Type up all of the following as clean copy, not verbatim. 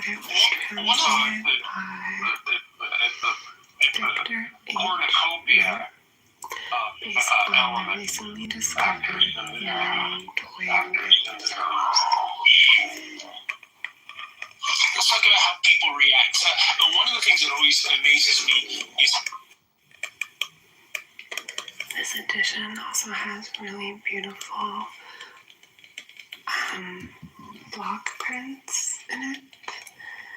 that it was translated by Victor A. based on the recently discovered known twin. Let's talk about how people react. So, one of the things that always amazes me is this edition also has really beautiful block prints in it.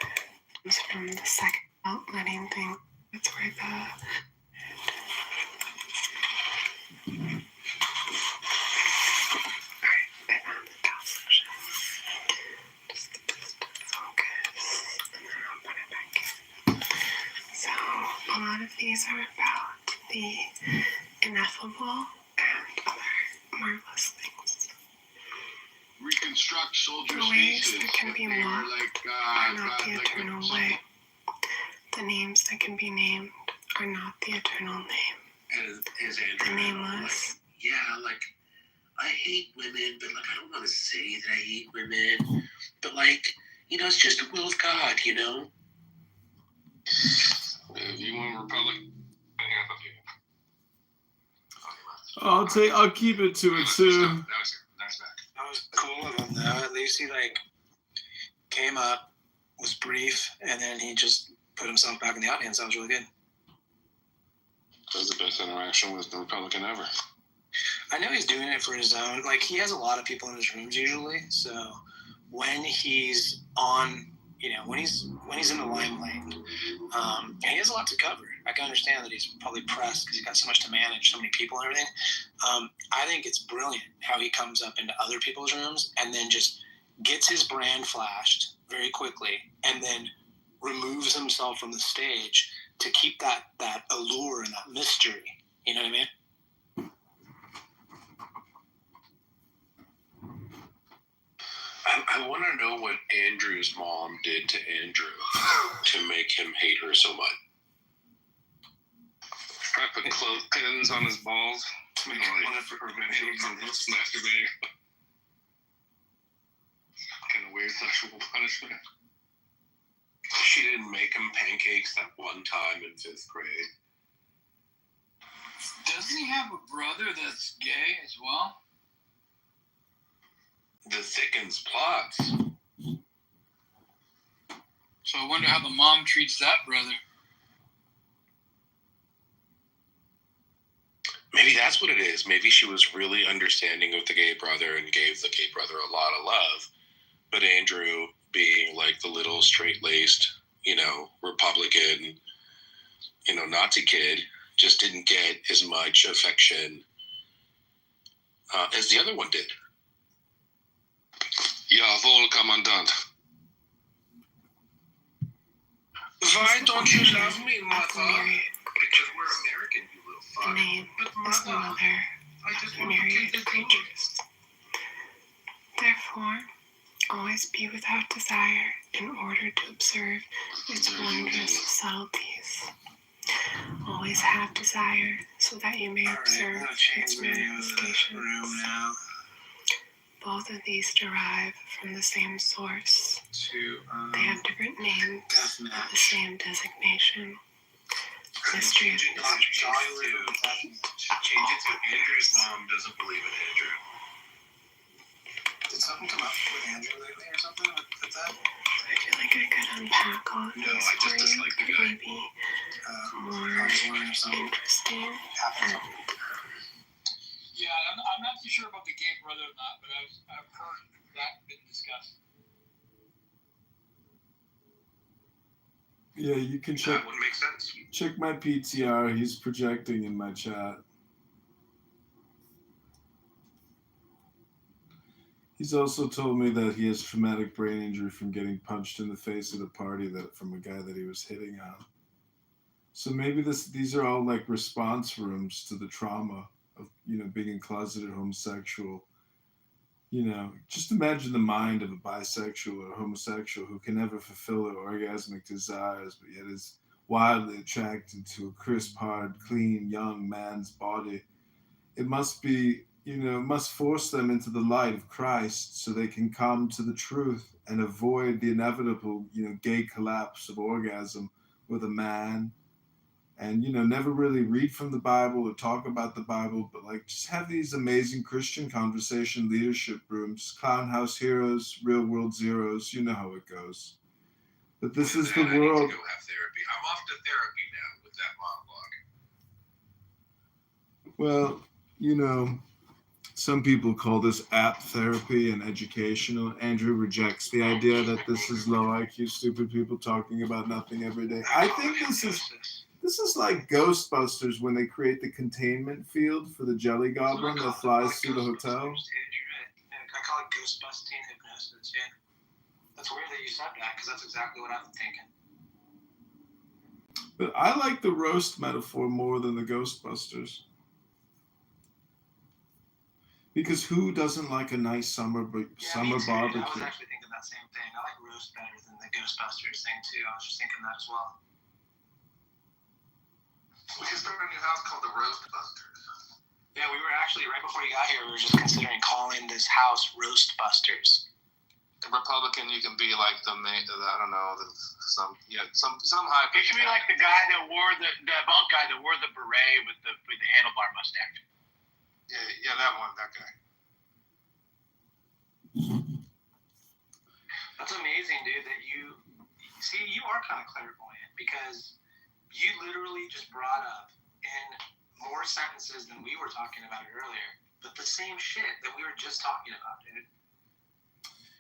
It comes from the second outletting thing. That's where the I found the top section. Just focus, and then I'll put it back in. So a lot of these are about the ineffable and other marvelous things. Reconstruct soldier The ways spaces. that can be mocked are not the eternal way. The names that can be named are not the eternal name. As Andrew, The nameless. I hate women, but I don't want to say that I hate women. But it's just the will of God, If you want Republican, I'll keep it to it too. Now it's back. I was cool with him though. At least he came up, was brief, and then he just put himself back in the audience. That was really good. That was the best interaction with the Republican ever. I know he's doing it for his own. He has a lot of people in his rooms usually. So when he's on, when he's in the limelight, he has a lot to cover. I can understand that he's probably pressed because he's got so much to manage, so many people and everything. I think it's brilliant how he comes up into other people's rooms and then just gets his brand flashed very quickly and then removes himself from the stage to keep that allure and that mystery. You know what I mean? I want to know what Andrew's mom did to Andrew to make him hate her so much. I put clothespins on his balls. One of her videos. Masturbating. Kind of weird sexual punishment. She didn't make him pancakes that one time in 5th grade. Doesn't he have a brother that's gay as well? The thickens plots. So I wonder how the mom treats that brother. Maybe that's what it is. Maybe she was really understanding of the gay brother and gave the gay brother a lot of love. But Andrew, being the little straight-laced, Republican, Nazi kid, just didn't get as much affection as the other one did. Jawohl, Commandant. Why don't you love me, Of the mother? myriad Because we're American, you little The fuck. name But is the mother, mother I just of want to myriad keep it creatures. Therefore, always be without desire in order to observe its wondrous subtleties. Always have desire so that you may observe its manifestations. now Both of these derive from the same source. to They have different names, but the same designation. Mystery of mysteries. Change it to Andrew's mom doesn't believe in Andrew. Did something come up with Andrew lately or something with that? I feel like I could unpack all of these No, I just for you, dislike the but guy. maybe more Counseling or something? interesting. Happened. Yeah, I'm not too sure about the gay brother or not, but I've heard that been discussed. Yeah, you can check That would make sense. check my PTR. He's projecting in my chat. He's also told me that he has traumatic brain injury from getting punched in the face at a party from a guy that he was hitting on. So maybe these are all response rooms to the trauma of being a closeted homosexual. Just imagine the mind of a bisexual or homosexual who can never fulfill their orgasmic desires, but yet is wildly attracted to a crisp, hard, clean, young man's body. It must be must force them into the light of Christ so they can come to the truth and avoid the inevitable, gay collapse of orgasm with a man. And, never really read from the Bible or talk about the Bible, but like just have these amazing Christian conversation leadership rooms, clown house heroes, real world zeros. You know how it goes. But this is the I need to world. go have therapy. I'm off to therapy now with that monologue. Well, some people call this app therapy and educational. Andrew rejects the idea that this is low IQ, stupid people talking about nothing every day. I think this is like Ghostbusters when they create the containment field for the jelly goblin that flies through the hotel. I call it Ghostbusting hypnosis. Yeah, that's weird that you said that because that's exactly what I'm thinking. But I like the roast metaphor more than the Ghostbusters. Because who doesn't like a nice summer barbecue? I was actually thinking that same thing. I like roast better than the Ghostbusters thing too. I was just thinking that as well. We can start a new house called the Roast Busters. Yeah, we were actually right before you got here. We were just considering calling this house Roast Busters. The Republican, you can be like I don't know, some high. You should be like the guy that wore the bunk guy that wore the beret with the handlebar mustache. Yeah, that guy. That's amazing, dude, that you are kind of clairvoyant because you literally just brought up in more sentences than we were talking about earlier, but the same shit that we were just talking about, dude.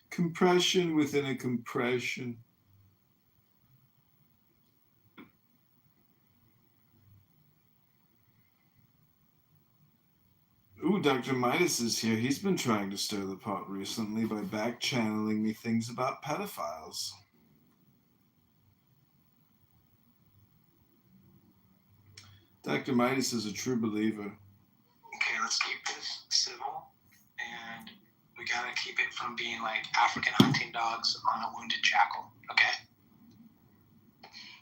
Compression within a compression. Ooh, Dr. Midas is here. He's been trying to stir the pot recently by back-channeling me things about pedophiles. Dr. Midas is a true believer. Okay, let's keep this civil, and we gotta keep it from being like African hunting dogs on a wounded jackal, okay?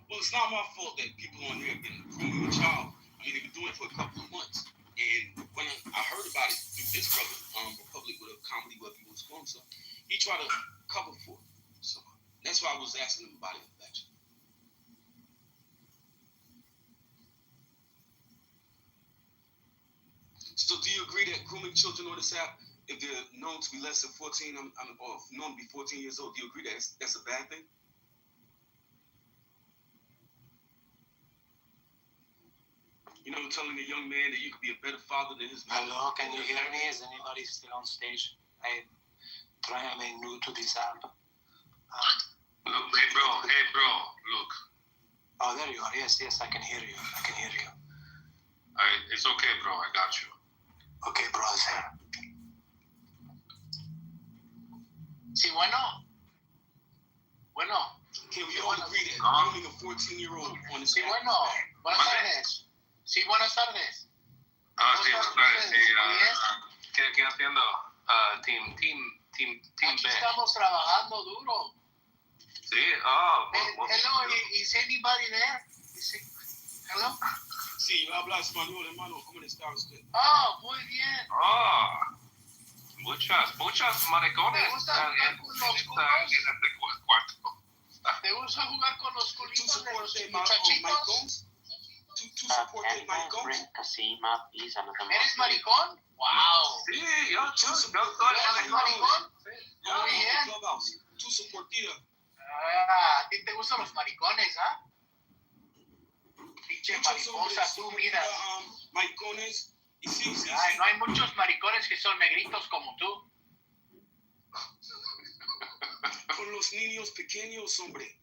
Well, it's not my fault that people on here have been grooming a child. I mean, they've been doing it for a couple of months. And when I heard about it through this brother, Republic with a comedy web he was sponsor, he tried to cover for it. So that's why I was asking him about it, actually. So do you agree that grooming children on this app, if they're known to be less than 14, or known to be 14 years old, do you agree that that's a bad thing? Telling a young man that you could be a better father than his mother. Hello, can you hear me? Is anybody still on stage? I'm new to this app. Look, hey bro, look. Oh, there you are. Yes, I can hear you. It's okay, bro. I got you. Okay, bro, it's here. Sí, bueno. Can we all agree that grooming a 14-year-old on this Sí, app? bueno. Buenas tardes. Sí, buenas tardes. Sí, buenas tardes. Sí, ¿qué haciendo? Team Aquí B. estamos trabajando duro. Sí, Hello, is anybody there? Hello? Sí, yo hablo español, hermano. ¿Cómo está usted? Oh, muy bien. Muchas maricones. ¿Te gusta jugar con los culos? Cuarto. ¿Te gusta jugar con los ¿Tú culitos de los soportes muchachitos? ¿Tú soportes maricón? ¿Eres maricón? Wow. Sí, yo soy ¿Eres maricón? Muy bien. ¿Tú soportías? A ti te gustan los maricones, ¿ah? Pinche mariposa, tú mira. Maricones. Y sí. Ay, no hay muchos maricones que son negritos como tú. Con los niños pequeños, hombre.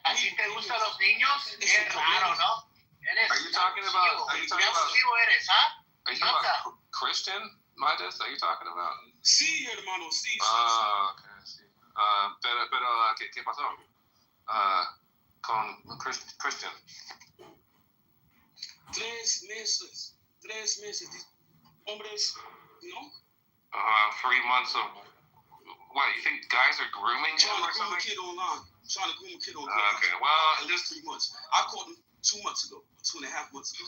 ¿Así te gustan los niños? Qué raro, ¿no? Eres Are you talking about eres, ¿ah? Are you talking about Christian Midas? Are you talking about? Sí, hermano, sí. Okay, sí. Pero ¿qué pasó? Con Christian. 3 meses. Hombres, no? 3 months of what? You think guys are grooming him or something? Trying to groom a kid online. Okay, well, at least 3 months. I caught him 2 months ago, 2.5 months ago.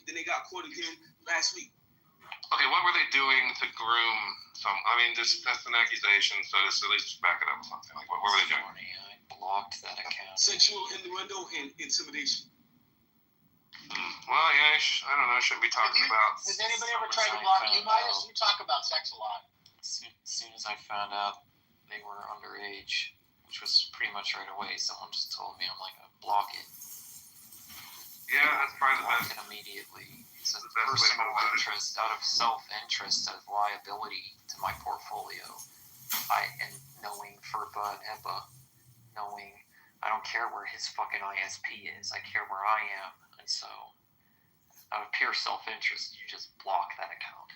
Then they got caught again last week. Okay, what were they doing to groom some? I mean, that's an accusation, so just at least back it up with something. Like, what were they doing? I blocked that account. Sexual innuendo and intimidation. Well, yeah, I don't know. Shouldn't be talking about. Has anybody ever tried to block you, Midas? You talk about sex a lot. As soon as I found out they were underage, which was pretty much right away, someone just told me, I'm like, block it. Yeah, that's probably the Block best. it immediately. It's a The best way to personal go about it. interest, out of self-interest, of liability to my portfolio. And knowing FERPA and HIPAA, knowing I don't care where his fucking ISP is, I care where I am. And so, out of pure self-interest, you just block that account.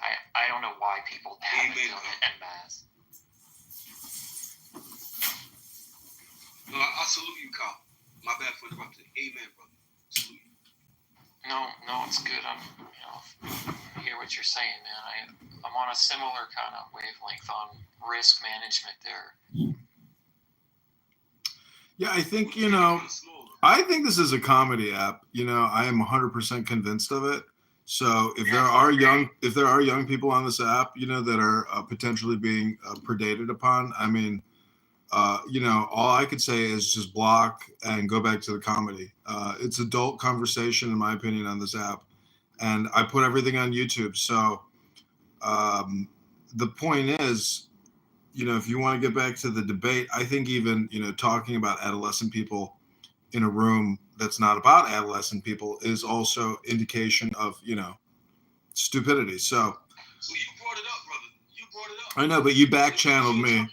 I don't know why people haven't done it en masse. No, I salute you, Kyle. My bad for interrupting. Amen, brother. Salute you. No, it's good. I hear what you're saying, man. I'm on a similar kind of wavelength on risk management there. Yeah, I think, I think this is a comedy app. I am 100% convinced of it. So if there are young people on this app, that are potentially being predated upon, I mean, all I could say is just block and go back to the comedy. It's adult conversation, in my opinion, on this app. And I put everything on YouTube. So the point is, if you want to get back to the debate, I think even, talking about adolescent people in a room that's not about adolescent people is also indication of, stupidity. So you brought it up, brother. You brought it up. I know, but you back-channeled me.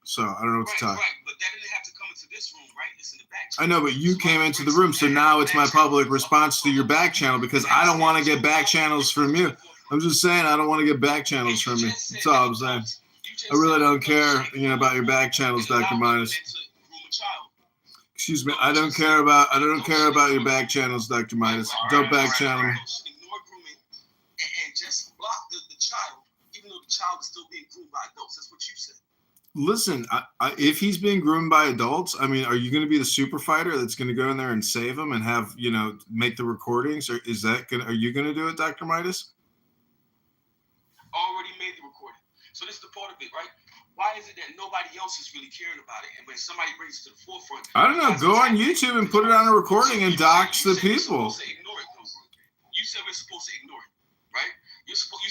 So I don't know what to tell you. Right, but that didn't have to come into this room, right? It's in the back channel. I know, but you came into the room, so now it's my public response to your back channel because I don't want to get back channels from you. I'm just saying I don't want to get back channels from you. That's all I'm saying. I really don't care, about your back channels, Dr. Midas. Excuse me, I don't care about your back channels, Dr. Midas. Don't back channel me. Ignore grooming and just block the child, even though the child is still being groomed by adults. That's what you said. Listen, if he's being groomed by adults, I mean, are you going to be the super fighter that's going to go in there and save him and have, make the recordings? Or are you going to do it, Dr. Midas? Already made the recording. So this is the part of it, right? Why is it that nobody else is really caring about it? And when somebody brings it to the forefront, I don't know. Go on YouTube and put it on a recording and dox the people. You said we're supposed to ignore it, right?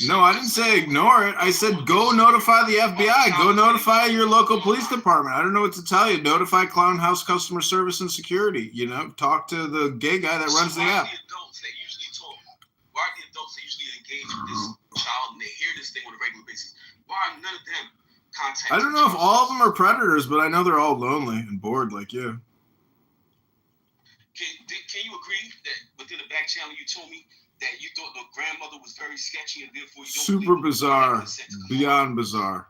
No, I didn't say ignore it. I said go notify the FBI. Go notify your local police department. I don't know what to tell you. Notify Clown House Customer Service and Security. Talk to the gay guy that runs the app. Why are the adults that usually engage with this child and they hear this thing on a regular basis? Why are none of them contacting? I don't know if all of them are predators, but I know they're all lonely and bored like you. Can you agree that within the back channel you told me that you thought the grandmother was very sketchy and therefore you don't super bizarre, beyond bizarre.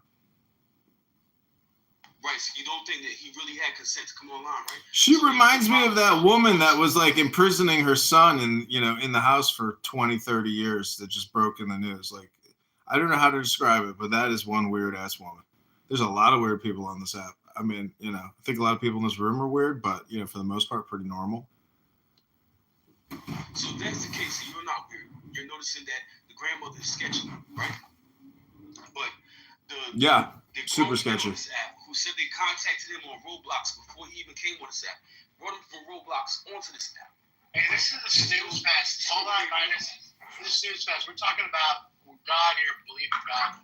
Right, so you don't think that he really had consent to come online, right? She reminds me of that woman that was like imprisoning her son in the house for 20, 30 years that just broke in the news. Like, I don't know how to describe it, but that is one weird ass woman. There's a lot of weird people on this app. I mean, I think a lot of people in this room are weird, but for the most part, pretty normal. So if that's the case, you're not weird. You're noticing that the grandmother is sketchy, right? But the super sketchy. On this app, who said they contacted him on Roblox before he even came on this app, brought him from Roblox onto this app. Hey, this is a snooze fest. Hold on, Midas. This is snooze fest. We're talking about God here, believe in God.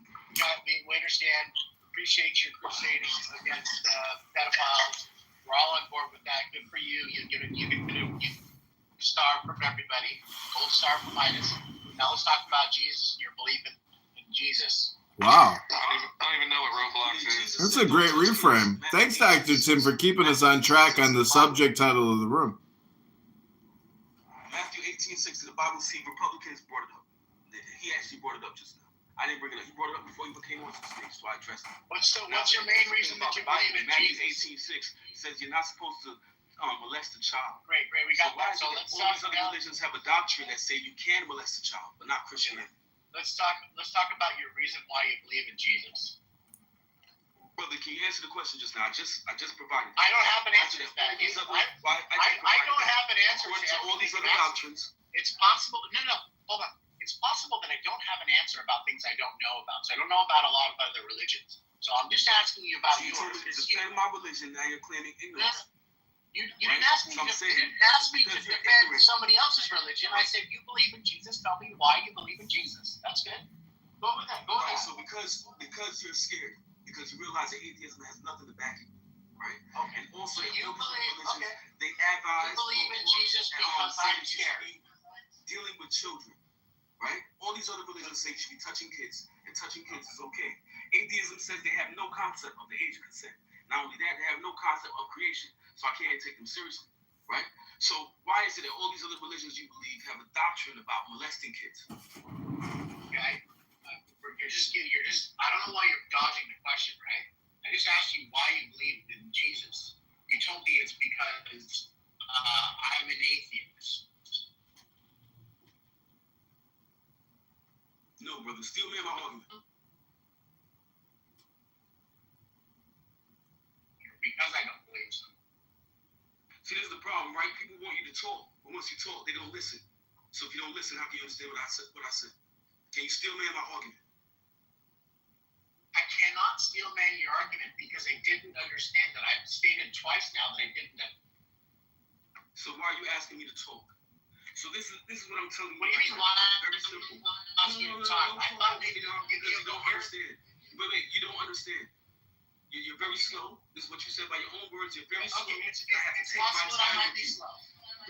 We understand, appreciate your crusading against pedophiles. We're all on board with that. Good for you. You star from everybody. Gold star from Midas. Now let's talk about Jesus and your belief in Jesus. Wow. I don't even know what Roblox is. That's a great reframe. Thanks, Dr. Tim, for keeping us on track on the subject title of the room. Matthew 18:6 in the Bible, see, Republicans brought it up. He actually brought it up just now. I didn't bring it up. He brought it up before he came onto the stage, so I addressed it. What's your main reason that you believe in Matthew Jesus? 18:6 says you're not supposed to molest a child. Great. We got that. So let's all these other religions have a doctrine that say you can molest a child, but not Christianity. Let's talk about your reason why you believe in Jesus. Brother, can you answer the question just now? I just provided. I don't have an answer to that. I don't have an answer. According to all these other doctrines. It's possible. No. Hold on. It's it's possible that I don't have an answer about things I don't know about. So I don't know about a lot of other religions. So I'm just asking you about You yours. told me to defend my religion. Now you're claiming ignorance. You didn't ask me. So I'm You saying, didn't ask me to because you're defend ignorant. somebody else's religion. I said you believe in Jesus. Tell me why you believe in Jesus. That's good. Go with that. Go with Right. that. So because you're scared, because you realize that atheism has nothing to back it, right? Okay. And also, So you all these believe? religions, Okay. they advise. You believe in Jesus and, because say I'm you should scared. be dealing with children, right? All these other religions say you should be touching kids, and touching kids is okay. Atheism says they have no concept of the age of consent. Not only that, they have no concept of creation, so I can't take them seriously, right? So why is it that all these other religions you believe have a doctrine about molesting kids? Okay. You're just. I don't know why you're dodging the question, right? I just asked you why you believe in Jesus. You told me it's because I'm an atheist. No, brother, still man my argument. Because I don't believe so. See, this is the problem, right? People want you to talk, but once you talk, they don't listen. So if you don't listen, how can you understand what I said? Can you still man my argument? I cannot steel man your argument because I didn't understand that. I've stated twice now that I didn't. So why are you asking me to talk? So this is what I'm telling you. What do you mean? Why? Very simple. Ask you to talk. I thought maybe you don't understand. Wait, you don't understand. You're very slow. This is what you said by your own words. You're very slow. Okay, it's possible that I might be slow.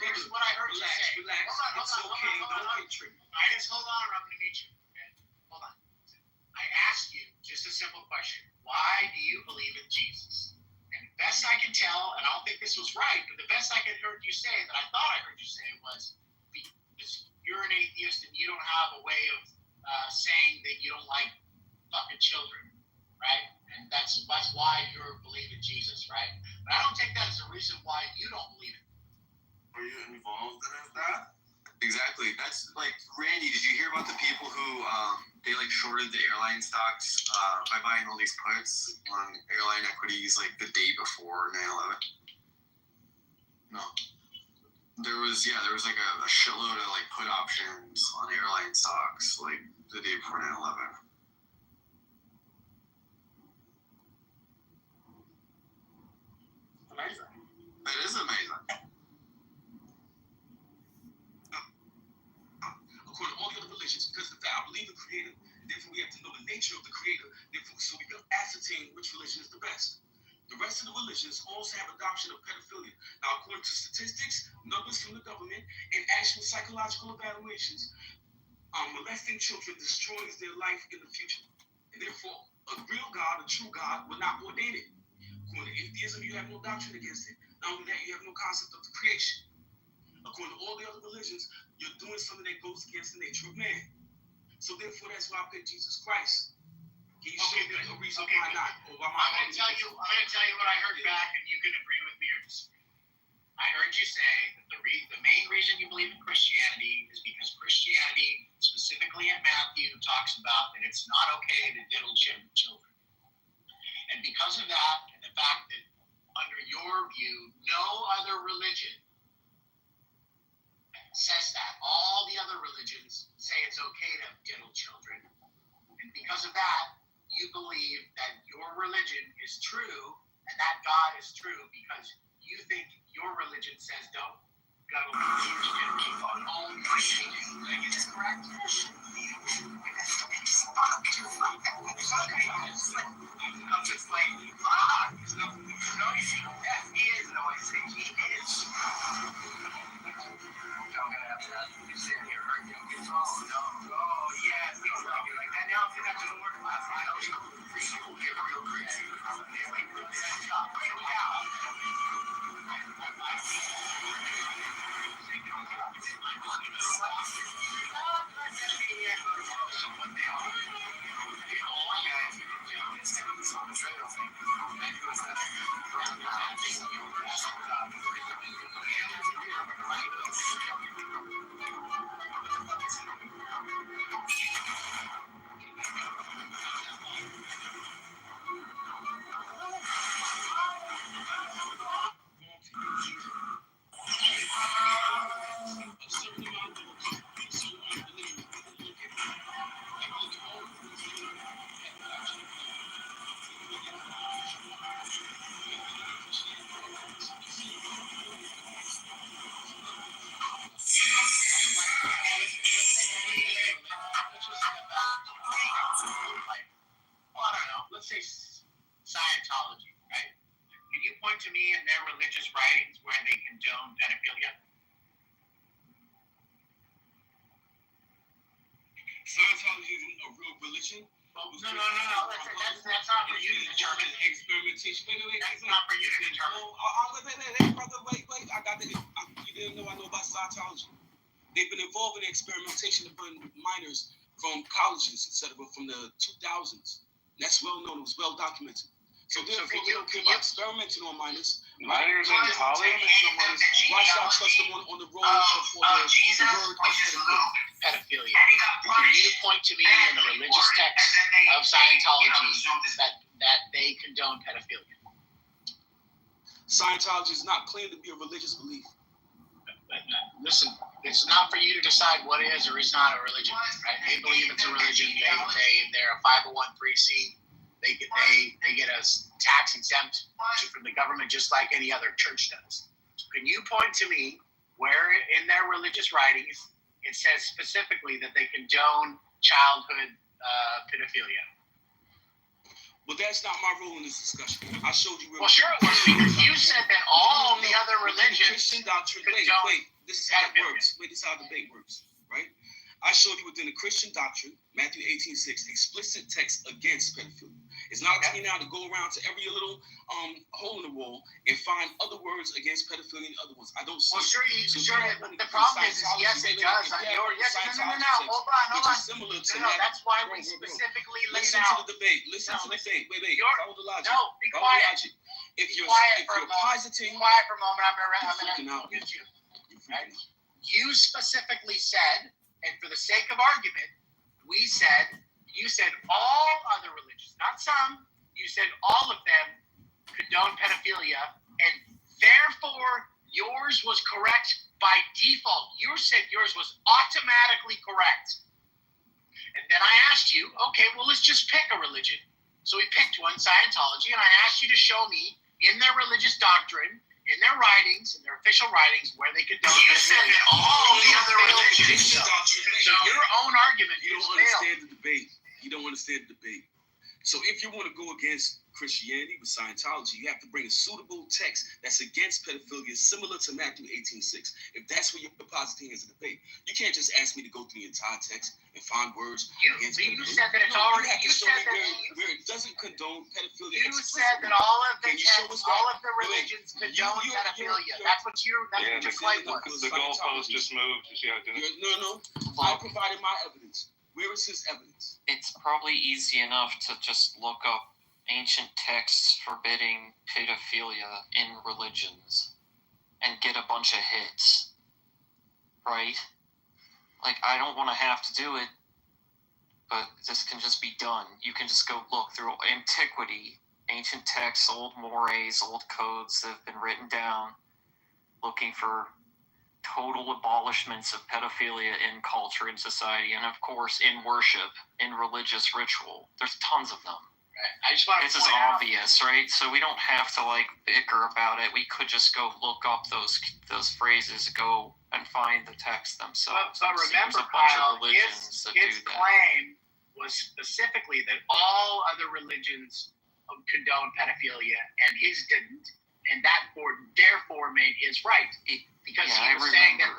Here's what I heard you say. Relax. It's okay. Don't get triggered. I just hold on, or I'm going to meet you. Okay? Hold on. I asked you just a simple question. Why do you believe in Jesus? And the best I can tell, and I don't think this was right, but the best I could heard you say, that I thought I heard you say, was because you're an atheist and you don't have a way of saying that you don't like fucking children, right? And that's why you're believing Jesus, right? But I don't take that as a reason why you don't believe it. Are you involved in that? Exactly. That's like, Randy, did you hear about the people who they like shorted the airline stocks by buying all these puts on airline equities like the day before 9/11? No. There was like a shitload of like put options on airline stocks like the day before 9/11. Amazing. That is amazing. According to all the other religions, because of that, I believe in the Creator. Therefore, we have to know the nature of the Creator. Therefore, so we can ascertain which religion is the best. The rest of the religions also have adoption of pedophilia. Now, according to statistics, numbers from the government, and actual psychological evaluations, molesting children destroys their life in the future. And therefore, a real God, a true God, will not ordain it. According to atheism, you have no doctrine against it. Not only that, you have no concept of the creation. According to all the other religions, you're doing something that goes against the nature of man. So therefore, that's why I picked Jesus Christ. Can you show me a reason why not? Or why I'm going to tell you what I heard back, and you can agree with me or disagree. I heard you say that the main reason you believe in Christianity is because Christianity, specifically in Matthew, talks about that it's not okay to diddle children. And because of that, and the fact that under your view, no other religion says that. All the other religions say it's okay to diddle children. And because of that, you believe that your religion is true and that God is true because you think your religion says don't diddle children. Is this correct? I'm just like, yes, he is. No, I say he is. I'm gonna have to sit here hurt you. Oh, yes, he's talking like that. Now I'm that doesn't work last night. People get real crazy. Stop. Bring it down. right? Can you point to me in their religious writings where they condone pedophilia? Scientology isn't a real religion. Well, no. That's not for you to determine. Experimentation. Wait. That's not for you to determine. Hey, brother, wait. I got that. You didn't know I know about Scientology. They've been involved in experimentation upon minors from colleges, etc., from the 2000s. That's well known. It was well documented. So therefore, we don't care about experimenting on minors. Minors in college? Why should I trust them on the road for the word of pedophilia? Can you point to me in the religious text of Scientology that they condone pedophilia? Scientology is not claimed to be a religious belief. Listen, it's not for you to decide what is or is not a religion, right? They believe it's a religion. They're a 501(c)(3). They get a tax exempt from the government just like any other church does. So can you point to me where in their religious writings it says specifically that they condone childhood pedophilia? Well, that's not my role in this discussion. I showed you where. Well, sure it was, because you said that all the other religions Christian doctrine. Wait. This is how it works. This is how the debate works, right? I showed you within the Christian doctrine, Matthew 18:6, explicit text against pedophilia. It's not up to me now to go around to every little hole in the wall and find other words against pedophilia and other ones. I don't see. Well, sure. The problem is, yes, it does. No. Hold on. Similar to no, that's why we specifically laid Listen out. to the debate. Listen to the debate. Wait. Follow the logic. No, be quiet. If you're positing, quiet for a moment. I'm gonna mute you. Right? You specifically said, and for the sake of argument, you said all other religions, not some. You said all of them condone pedophilia, and therefore yours was correct by default. You said yours was automatically correct. And then I asked you, okay, well, let's just pick a religion. So we picked one, Scientology, and I asked you to show me in their religious doctrine, in their writings, in their official writings, where they condone pedophilia. You said that all the other religions. So your own argument you don't understand the debate. You don't understand the debate. So if you want to go against Christianity with Scientology, you have to bring a suitable text that's against pedophilia, similar to Matthew 18:6. If that's what you're positing as a debate, you can't just ask me to go through the entire text and find words against pedophilia. You said that it's already. You said that where it doesn't condone pedophilia. You said that all of the religions condone pedophilia. That's what your claim was. The goalpost just moved. No. I provided my evidence. Where is his evidence? It's probably easy enough to just look up ancient texts forbidding pedophilia in religions and get a bunch of hits, right? Like, I don't want to have to do it, but this can just be done. You can just go look through antiquity, ancient texts, old mores, old codes that have been written down, looking for total abolishments of pedophilia in culture and society, and of course in worship, in religious ritual. There's tons of them. I just want to This is obvious, right? So we don't have to bicker about it. We could just go look up those phrases, go and find the text themselves. But remember, Kyle, his claim was specifically that all other religions condone pedophilia, and his didn't, and that therefore made his right. Because he was saying that,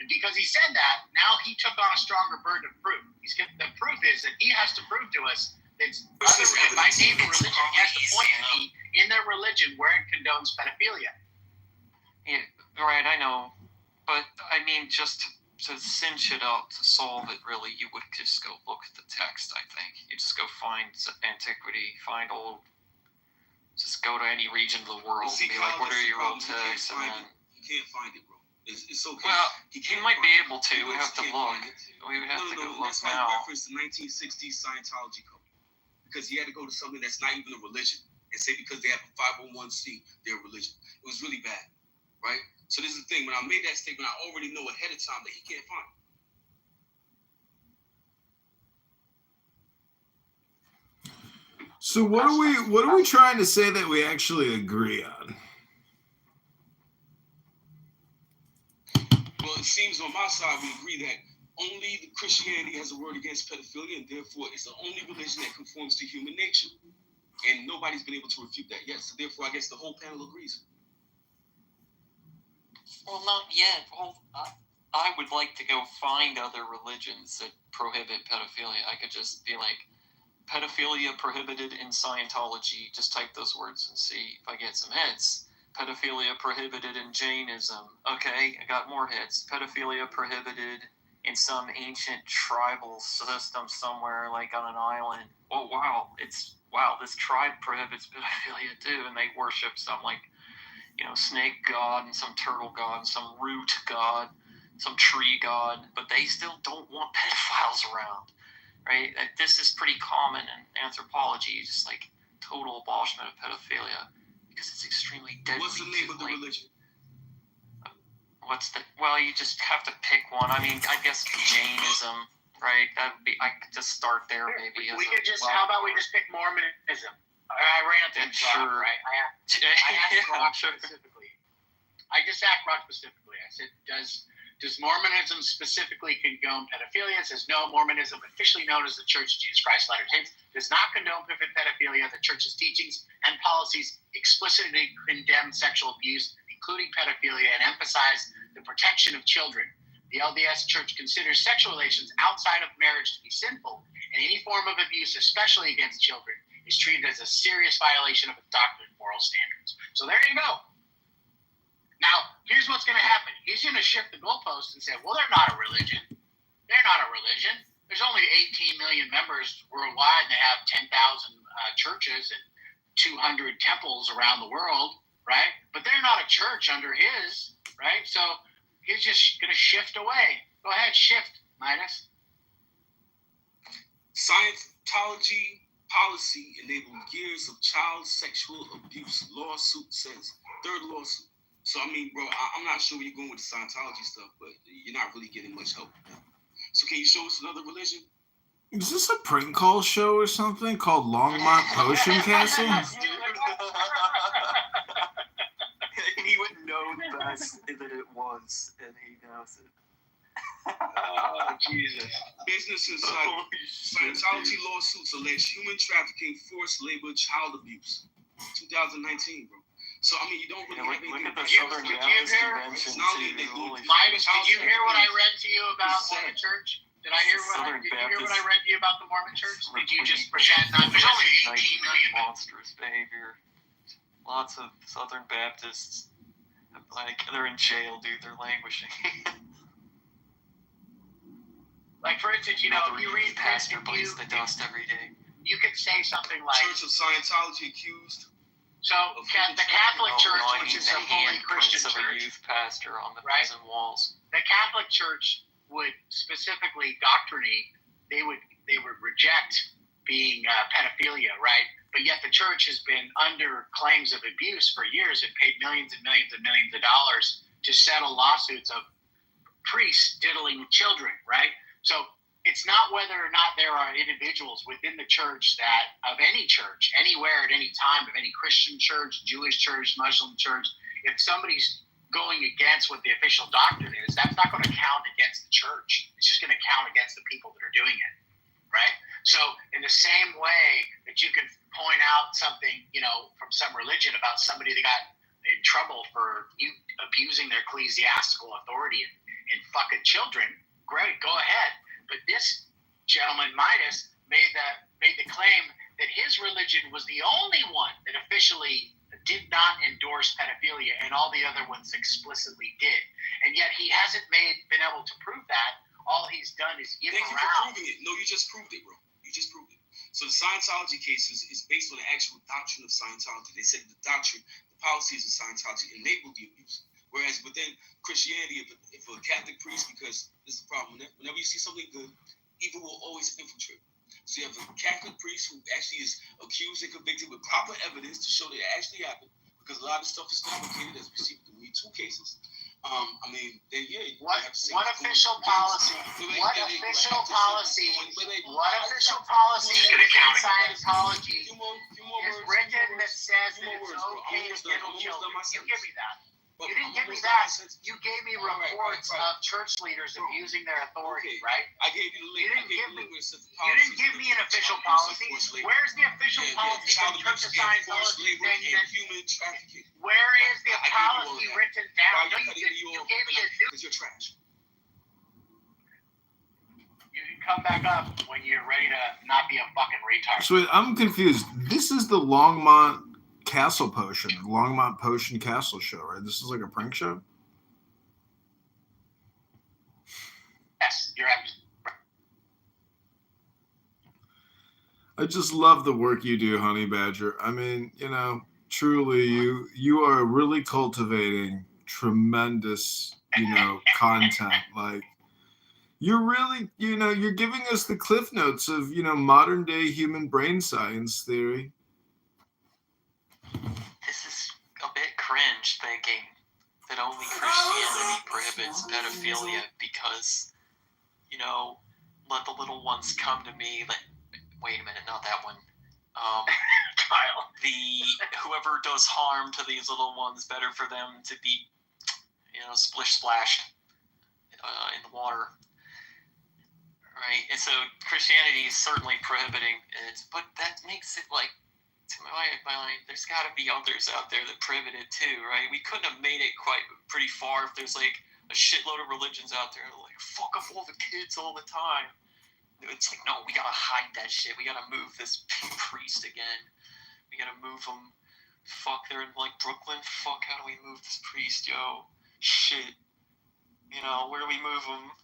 and because he said that, now he took on a stronger burden of proof. The proof is that he has to prove to us that by name of religion, he has to point to me in their religion where it condones pedophilia. Yeah, right, I know. But, I mean, just to cinch it up, to solve it, really, you would just go look at the text, I think. You just go find antiquity, find old... Just go to any region of the world and be like, what are your old texts? You can't find it, bro. It's okay. Well, you might be able to. We have to look. We would have to go look that's now. That's why I referenced the 1960s Scientology code. Because he had to go to something that's not even a religion and say because they have a 501(c), they're a religion. It was really bad, right? So this is the thing. When I made that statement, I already know ahead of time that he can't find it. So what are we trying to say that we actually agree on? Well, it seems on my side we agree that only the Christianity has a word against pedophilia, and therefore it's the only religion that conforms to human nature. and nobody's been able to refute that yet. So therefore, I guess the whole panel agrees. Well, not yet. Well, I would like to go find other religions that prohibit pedophilia. I could just be like, pedophilia prohibited in Scientology. Just type those words and see if I get some hits. Pedophilia prohibited in Jainism. Okay, I got more hits. Pedophilia prohibited in some ancient tribal system somewhere, like on an island. Oh, wow. This tribe prohibits pedophilia too, and they worship some, like, snake god and some turtle god and some root god, some tree god, but they still don't want pedophiles around, right? This is pretty common in anthropology, just like total abolishment of pedophilia, because it's extremely deadly. What's the name of the religion? Well, you just have to pick one. I mean, I guess Jainism, right? I could just start there maybe. How about we just pick Mormonism? I ranted. Sure. Right? I asked Rock specifically. I just asked Rock specifically. I said, does Mormonism specifically condone pedophilia? It says no. Mormonism, officially known as the Church of Jesus Christ of Latter-day Saints, does not condone pedophilia. The church's teachings and policies explicitly condemn sexual abuse, including pedophilia, and emphasize the protection of children. The LDS Church considers sexual relations outside of marriage to be sinful, and any form of abuse, especially against children, is treated as a serious violation of its doctrine and moral standards. So there you go. Now, here's what's going to happen. He's going to shift the goalpost and say, well, they're not a religion. They're not a religion. There's only 18 million members worldwide, and they have 10,000 churches and 200 temples around the world, right? But they're not a church under his, right? So he's just going to shift away. Go ahead, shift, Midas. Scientology policy enabled years of child sexual abuse. Lawsuit says. Third lawsuit. So, I mean, bro, I'm not sure where you're going with the Scientology stuff, but you're not really getting much help with that. So can you show us another religion? Is this a prank call show or something called Longmont Potion Castle? He would know best that it was, and he knows it. Oh, Jesus. Business inside Scientology lawsuits allege human trafficking, forced labor, child abuse. 2019, bro. So, I mean, you don't really have anything. Look at the Southern Baptist Convention, Midas, did you hear what I read to you about Mormon Church? Did you hear what I read to you about the Mormon Church? Did you just pretend not to? There's only 18 million. Monstrous behavior. Lots of Southern Baptists, like, they're in jail, dude. They're languishing. Like, for instance, if you read pastor bites the dust every day. You could say something like Church of Scientology accused. So the Catholic Church, which is a fully Christian of church, a youth pastor on the prison walls. The Catholic Church would specifically doctrinate. They would reject being pedophilia, right? But yet the church has been under claims of abuse for years and paid millions and millions and millions of dollars to settle lawsuits of priests diddling children, right? So it's not whether or not there are individuals within the church that, of any church, anywhere at any time, of any Christian church, Jewish church, Muslim church, if somebody's going against what the official doctrine is, that's not going to count against the church. It's just going to count against the people that are doing it, right? So in the same way that you can point out something, from some religion about somebody that got in trouble for abusing their ecclesiastical authority and fucking children, great, go ahead. But this gentleman, Midas, made the claim that his religion was the only one that officially did not endorse pedophilia, and all the other ones explicitly did. And yet he hasn't been able to prove that. All he's done is give Thank around. you for proving it. No, you just proved it, bro. You just proved it. So the Scientology case is based on the actual doctrine of Scientology. They said the doctrine, the policies of Scientology enabled the abuse. Whereas within Christianity, if a Catholic priest, because this is the problem, whenever you see something good, evil will always infiltrate. So you have a Catholic priest who actually is accused and convicted with proper evidence to show that it actually happened, because a lot of stuff is fabricated, as we see with the Me Too cases. What official policy within Scientology is written that says that it's okay to diddle children? You give me that. You didn't give me that. You gave me reports of church leaders abusing their authority, right? I gave you the link. You didn't give me an official policy. Where's the official policy from Church of Scientology saying that? Human trafficking. Where is the policy written down? No, you didn't. You gave me a new. Because you're trash. You can come back up when you're ready to not be a fucking retard. So wait, I'm confused. This is the Longmont Castle Potion, Longmont Potion Castle show, right? This is like a prank show? Yes, you're right. I just love the work you do, Honey Badger. I mean, truly, you are really cultivating tremendous, content. Like, you're really, you're giving us the cliff notes of, modern day human brain science theory. This is a bit cringe thinking that only Christianity prohibits pedophilia because, let the little ones come to me. Wait a minute, not that one. Kyle. Whoever does harm to these little ones, better for them to be, splish splashed in the water. Right? And so Christianity is certainly prohibiting it, but that makes it like, to my mind, there's got to be others out there that prohibit it too, right? We couldn't have made it pretty far if there's like a shitload of religions out there that are like, fuck up all the kids all the time. It's like, no, we gotta hide that shit. We gotta move this priest again. We gotta move him. Fuck, they're in like Brooklyn. Fuck, how do we move this priest, yo? Shit. Where do we move him?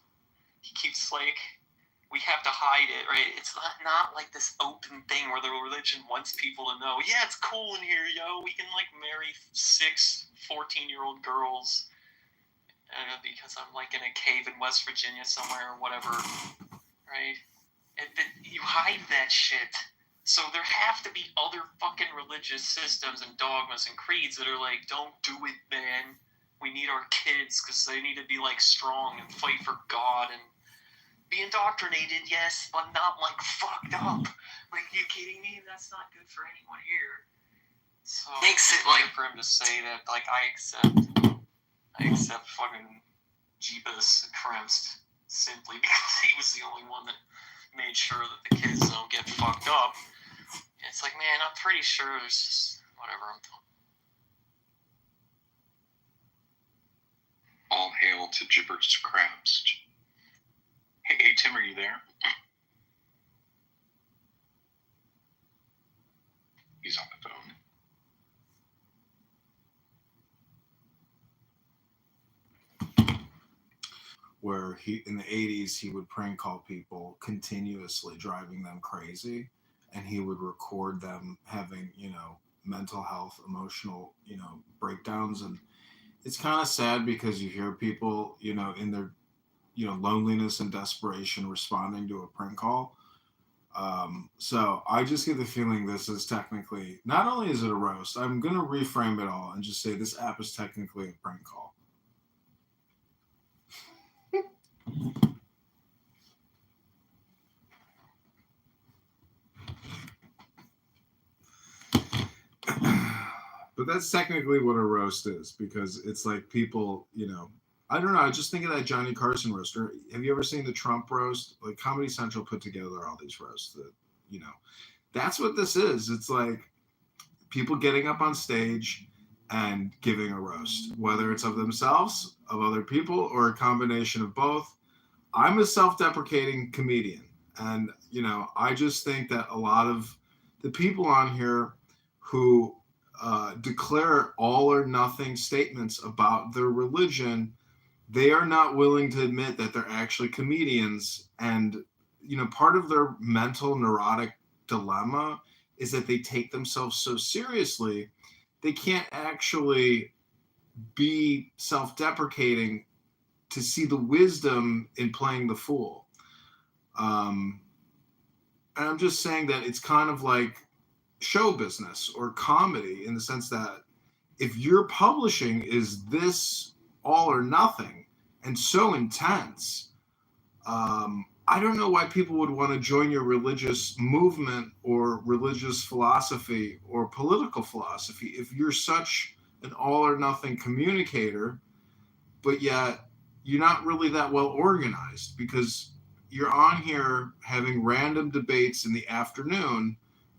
He keeps like, we have to hide it, right? It's not like this open thing where the religion wants people to know, yeah, it's cool in here, yo. We can like marry 6 14-year-old girls because I'm like in a cave in West Virginia somewhere or whatever, right? And you hide that shit. So there have to be other fucking religious systems and dogmas and creeds that are like, don't do it, man. We need our kids because they need to be like strong and fight for God and be indoctrinated, yes, but not like fucked up. Like, you kidding me? That's not good for anyone here. So makes it like for him to say that, like, I accept fucking Jeebus Kremst simply because he was the only one that made sure that the kids don't get fucked up. It's like, man, I'm pretty sure there's just whatever I'm doing. All hail to Gibbers Crabs. Hey, Tim, are you there? He's on the phone. Where he, in the 80s, he would prank call people continuously, driving them crazy, and he would record them having, mental health, emotional, breakdowns. And it's kind of sad because you hear people, in their, loneliness and desperation responding to a prank call. So I just get the feeling this is technically, not only is it a roast, I'm going to reframe it all and just say this app is technically a prank call. But that's technically what a roast is, because it's like people, I don't know. I just think of that Johnny Carson roast. Or have you ever seen the Trump roast? Like Comedy Central put together all these roasts that, that's what this is. It's like people getting up on stage and giving a roast, whether it's of themselves, of other people, or a combination of both. I'm a self-deprecating comedian. And, I just think that a lot of the people on here who declare all or nothing statements about their religion, they are not willing to admit that they're actually comedians. And, part of their mental neurotic dilemma is that they take themselves so seriously, they can't actually be self-deprecating to see the wisdom in playing the fool. And I'm just saying that it's kind of like show business or comedy, in the sense that if your publishing is this all or nothing and so intense, I don't know why people would want to join your religious movement or religious philosophy or political philosophy if you're such an all or nothing communicator, but yet you're not really that well organized because you're on here having random debates in the afternoon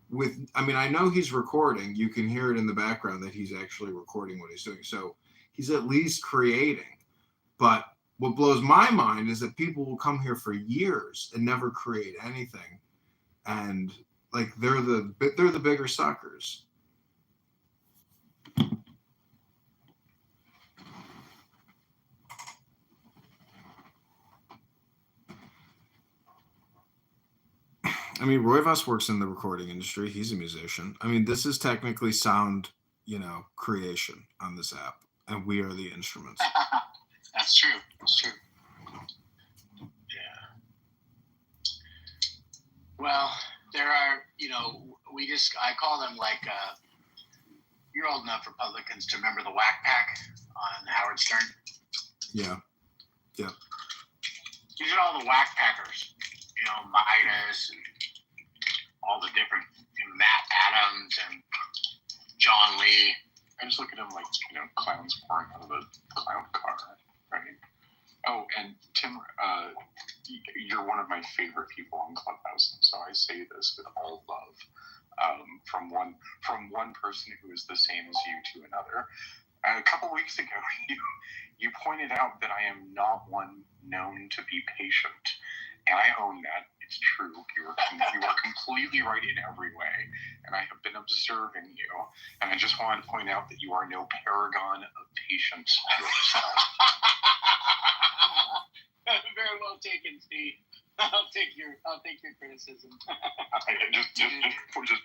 with, I mean, I know he's recording. You can hear it in the background that he's actually recording what he's doing. So he's at least creating. But what blows my mind is that people will come here for years and never create anything. And like they're the bigger suckers. I mean, Roivas works in the recording industry. He's a musician. I mean, this is technically sound, creation on this app, and we are the instruments. That's true. That's true. Yeah. Well, there are, I call them like, you're old enough Republicans to remember the Whack Pack on Howard Stern. Yeah. These are all the Whack Packers, Midas and all the different, Matt Adams and John Lee. I just look at him like, clowns pouring out of a clown car, right? Oh, and Tim, you're one of my favorite people on Clubhouse, and so I say this with all love. From one person who is the same as you to another. A couple weeks ago, you pointed out that I am not one known to be patient, and I own that. It's true. You are completely right in every way, and I have been observing you. And I just wanted to point out that you are no paragon of patience yourself. Very well taken, Steve. I'll take your criticism. just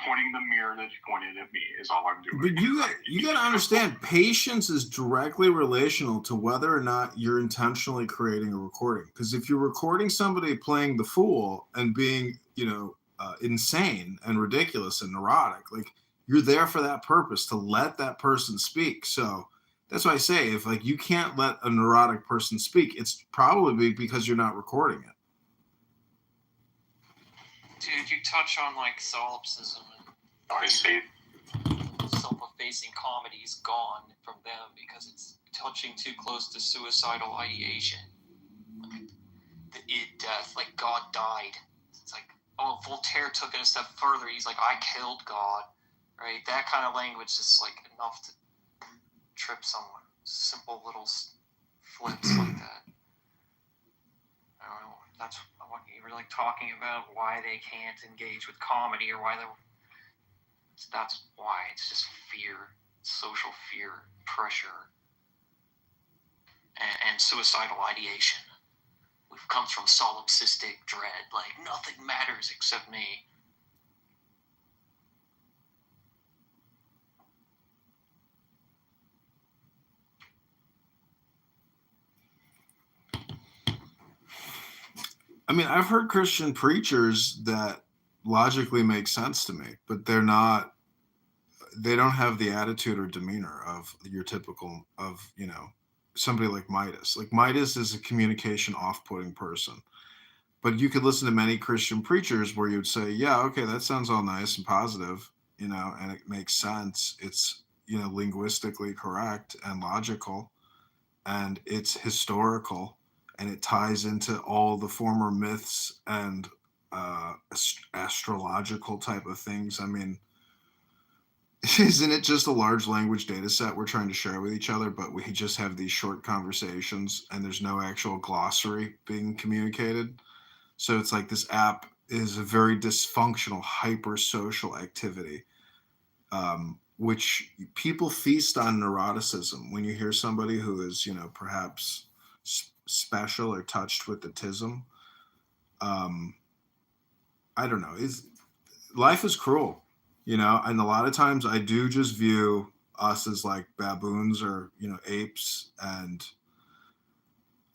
pointing the mirror that you pointed at me is all I'm doing. But you got to understand, patience is directly relational to whether or not you're intentionally creating a recording. Because if you're recording somebody playing the fool and being, insane and ridiculous and neurotic, like you're there for that purpose, to let that person speak. So that's why I say, if like you can't let a neurotic person speak, it's probably because you're not recording it. Dude, you touch on like solipsism and I say self-effacing comedy is gone from them because it's touching too close to suicidal ideation. Like the id death, like God died. It's like, oh, Voltaire took it a step further. He's like, I killed God, right? That kind of language is like enough to trip someone. Simple little flips like that. I don't know. That's what you were like talking about, why they can't engage with comedy or why that's why. It's just fear, social fear, pressure, and suicidal ideation. We've come from solipsistic dread, like nothing matters except me. I mean, I've heard Christian preachers that logically make sense to me, but they don't have the attitude or demeanor of your typical, somebody like Midas. Like Midas is a communication off-putting person, but you could listen to many Christian preachers where you'd say, yeah, okay, that sounds all nice and positive, and it makes sense. It's, linguistically correct and logical, and it's historical. And it ties into all the former myths and astrological type of things. I mean, isn't it just a large language data set we're trying to share with each other, but we just have these short conversations and there's no actual glossary being communicated? So it's like this app is a very dysfunctional, hyper-social activity, which people feast on neuroticism. When you hear somebody who is, perhaps special or touched with autism, I don't know, life is cruel, and a lot of times I do just view us as like baboons or apes, and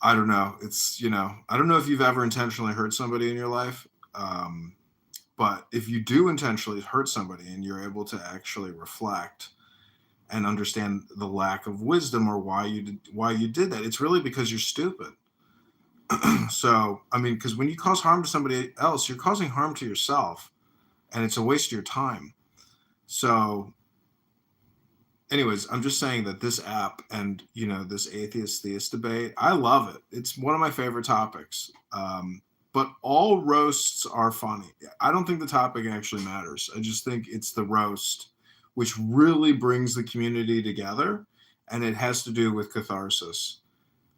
I don't know, it's I don't know if you've ever intentionally hurt somebody in your life, but if you do intentionally hurt somebody and you're able to actually reflect and understand the lack of wisdom or why you did that, it's really because you're stupid. So, I mean, because when you cause harm to somebody else, you're causing harm to yourself, and it's a waste of your time. So anyways, I'm just saying that this app and this atheist theist debate, I love it. It's one of my favorite topics. But all roasts are funny. I don't think the topic actually matters. I just think it's the roast which really brings the community together, and it has to do with catharsis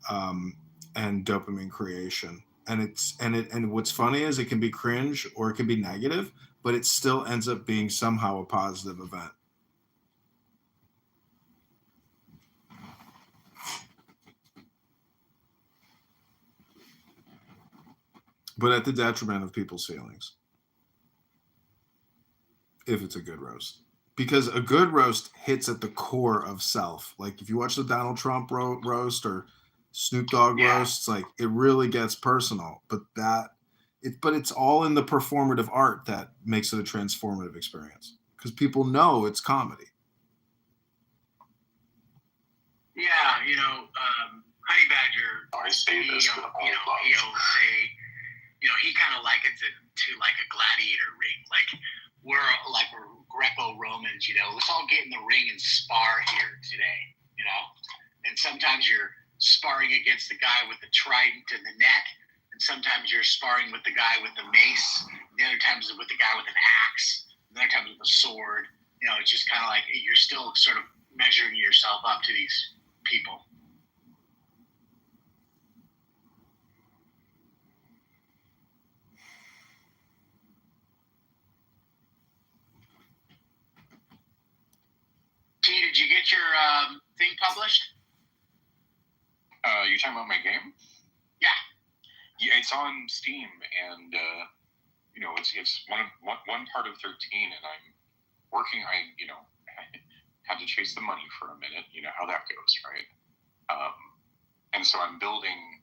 and dopamine creation. And what's funny is it can be cringe or it can be negative, but it still ends up being somehow a positive event. But at the detriment of people's feelings, if it's a good roast. Because a good roast hits at the core of self. Like if you watch the Donald Trump roast or Snoop Dogg roasts, like it really gets personal. But it's all in the performative art that makes it a transformative experience. Because people know it's comedy. Yeah, Honey Badger. I say this with all love. He'll say, he kind of likens it to like a gladiator ring. Like we're Greco-Romans, let's all get in the ring and spar here today, And sometimes you're sparring against the guy with the trident and the net, and sometimes you're sparring with the guy with the mace, and the other times with the guy with an axe, and the other times with a sword. It's just kind of like you're still sort of measuring yourself up to these people. T, did you get your thing published? You talking about my game? Yeah. Yeah, it's on Steam, and it's one part of 13, and I'm working. I had to chase the money for a minute. You know how that goes, right? And so I'm building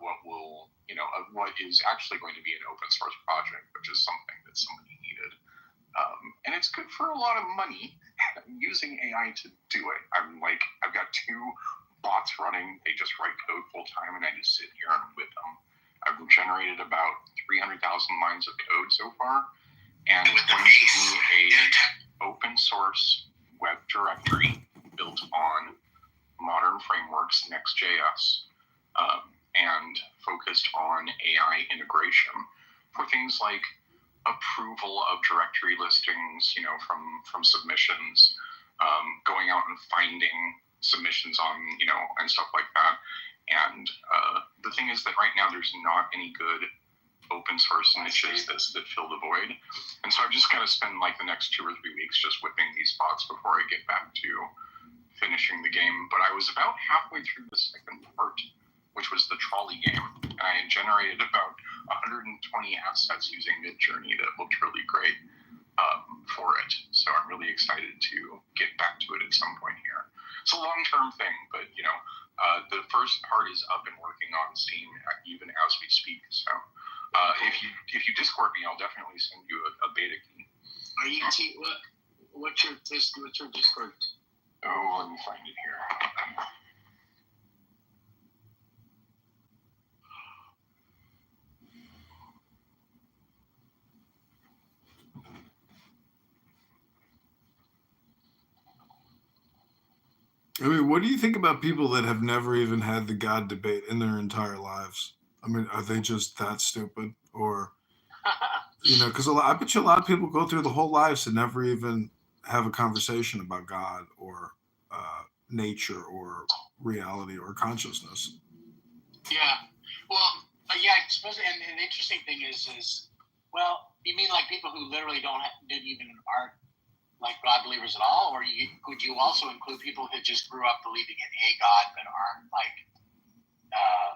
what is actually going to be an open source project, which is something that somebody needed. And it's good for a lot of money. I'm using AI to do it. I've got 2 bots running. They just write code full time, and I just sit here and with them. I've generated about 300,000 lines of code so far, and it's going to be a open source web directory built on modern frameworks, Next.js, and focused on AI integration for things like approval of directory listings, from submissions, going out and finding submissions on, and stuff like that. And the thing is that right now there's not any good open source niches that fill the void. And so I've just got to spend like the next 2 or 3 weeks just whipping these spots before I get back to finishing the game. But I was about halfway through the second part, which was the trolley game, and I had generated about 120 assets using Midjourney that looked really great for it. So I'm really excited to get back to it at some point here. It's a long-term thing, but the first part is up and working on Steam even as we speak. So if you Discord me, I'll definitely send you a beta key. Are you what's your Discord? Oh, let me find it here. I mean, what do you think about people that have never even had the God debate in their entire lives? I mean, are they just that stupid? Or, because I bet you a lot of people go through the whole lives and never even have a conversation about God or nature or reality or consciousness. Yeah. Well, yeah, I suppose, and the interesting thing is, well, you mean like people who literally didn't even aren't like God believers at all, or could you also include people who just grew up believing in a God but aren't like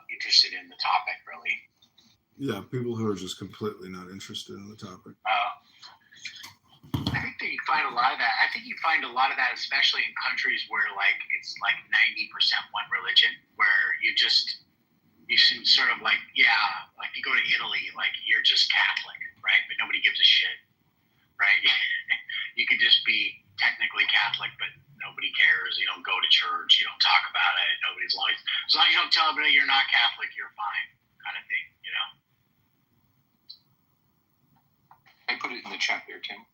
interested in the topic really? Yeah, people who are just completely not interested in the topic. I think that you find a lot of that. I think you find a lot of that, especially in countries where like it's like 90% one religion, where you seem sort of like, like you go to Italy, like you're just Catholic, right? But nobody gives a shit, right? You could just be technically Catholic, but nobody cares. You don't go to church. You don't talk about it. As long as you don't tell everybody you're not Catholic, you're fine, kind of thing, I put it in the chat there, Tim.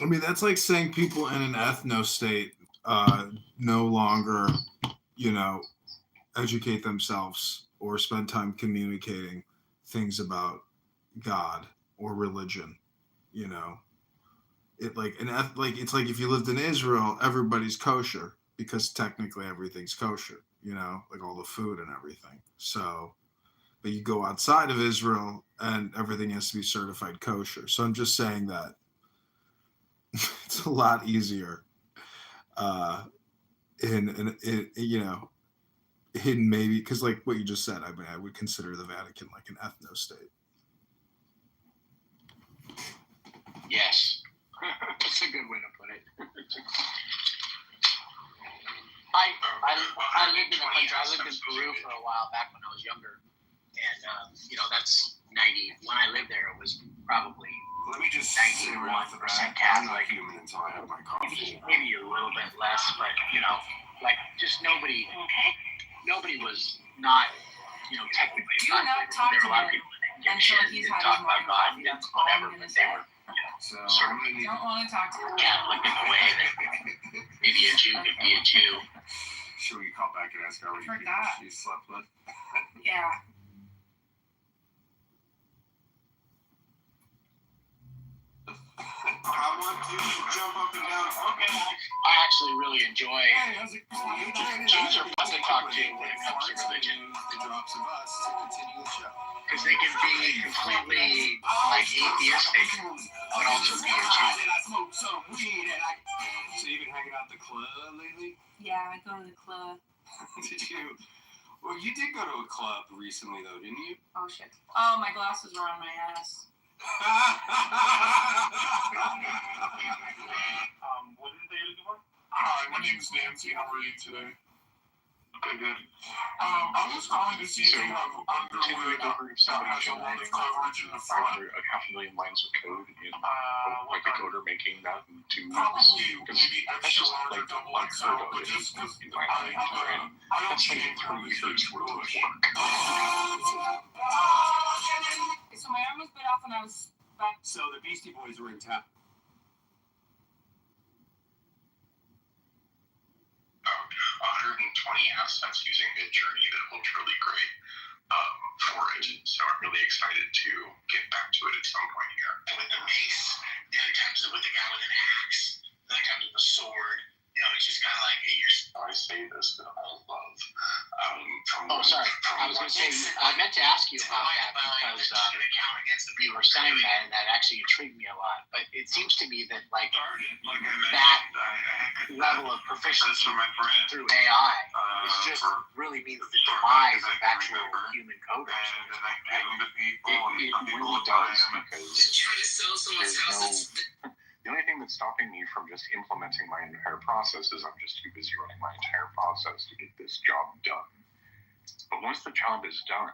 I mean, that's like saying people in an ethno-state no longer, educate themselves or spend time communicating things about God or religion. You know, it's like if you lived in Israel, everybody's kosher because technically everything's kosher. Like all the food and everything. So, but you go outside of Israel and everything has to be certified kosher. So I'm just saying that it's a lot easier in hidden, maybe because like what you just said, I mean, I would consider the Vatican like an ethno state. Yes, that's a good way to put it. I lived in a country. I lived in Peru for a while back when I was younger, and that's 90. When I lived there, it was probably 91% Catholic. Until I have my coffee. Maybe a little bit less, but like just nobody was not technically Do not talk there to were a lot of him people that didn't give a until shit, he's didn't had talk his about morning God, coffee. didn't That's all whatever, I'm but gonna they say. were So sort of Don't want to talk to him. Catholic in the way that maybe a Jew could be a Jew. should we call back and ask her what Forgot. she slept with? Yeah. I want you to jump up and down. Okay. I actually really enjoy Jews are fun to talk to when it comes to religion. The drops of us to continue the show. Because they can be completely like atheistic, but also be a Jew. So you've been hanging out at the club lately? Yeah, I go to the club. Did you? Well, you did go to a club recently, though, didn't you? Oh shit. Oh, my glasses are on my ass. What did they do? Hi, my name is Nancy. How are you today? Okay, good. I was calling to see if you have underwood that has a lot of coverage in the front. A 500,000 lines of code in like a coder making that into Probably maybe extra large or double XL, but just because I don't that's like change 3 years worth of work. So my arm was bit off and I was back. So the Beastie Boys were in town. 120 assets using Midjourney that looked really great for it. So I'm really excited to get back to it at some point here. And with the mace, the other times with the guy with an axe, the other times with the sword. It's just kind of like, hey, I say this with all love. sorry. I was going to say, I meant to ask you about that because you were saying that, and that actually intrigued me a lot. But it seems to me that like that level of proficiency through AI is just really means the demise of actual human coders. It really does, because the only thing that's stopping me from just implementing my entire process is I'm just too busy running my entire process to get this job done. But once the job is done,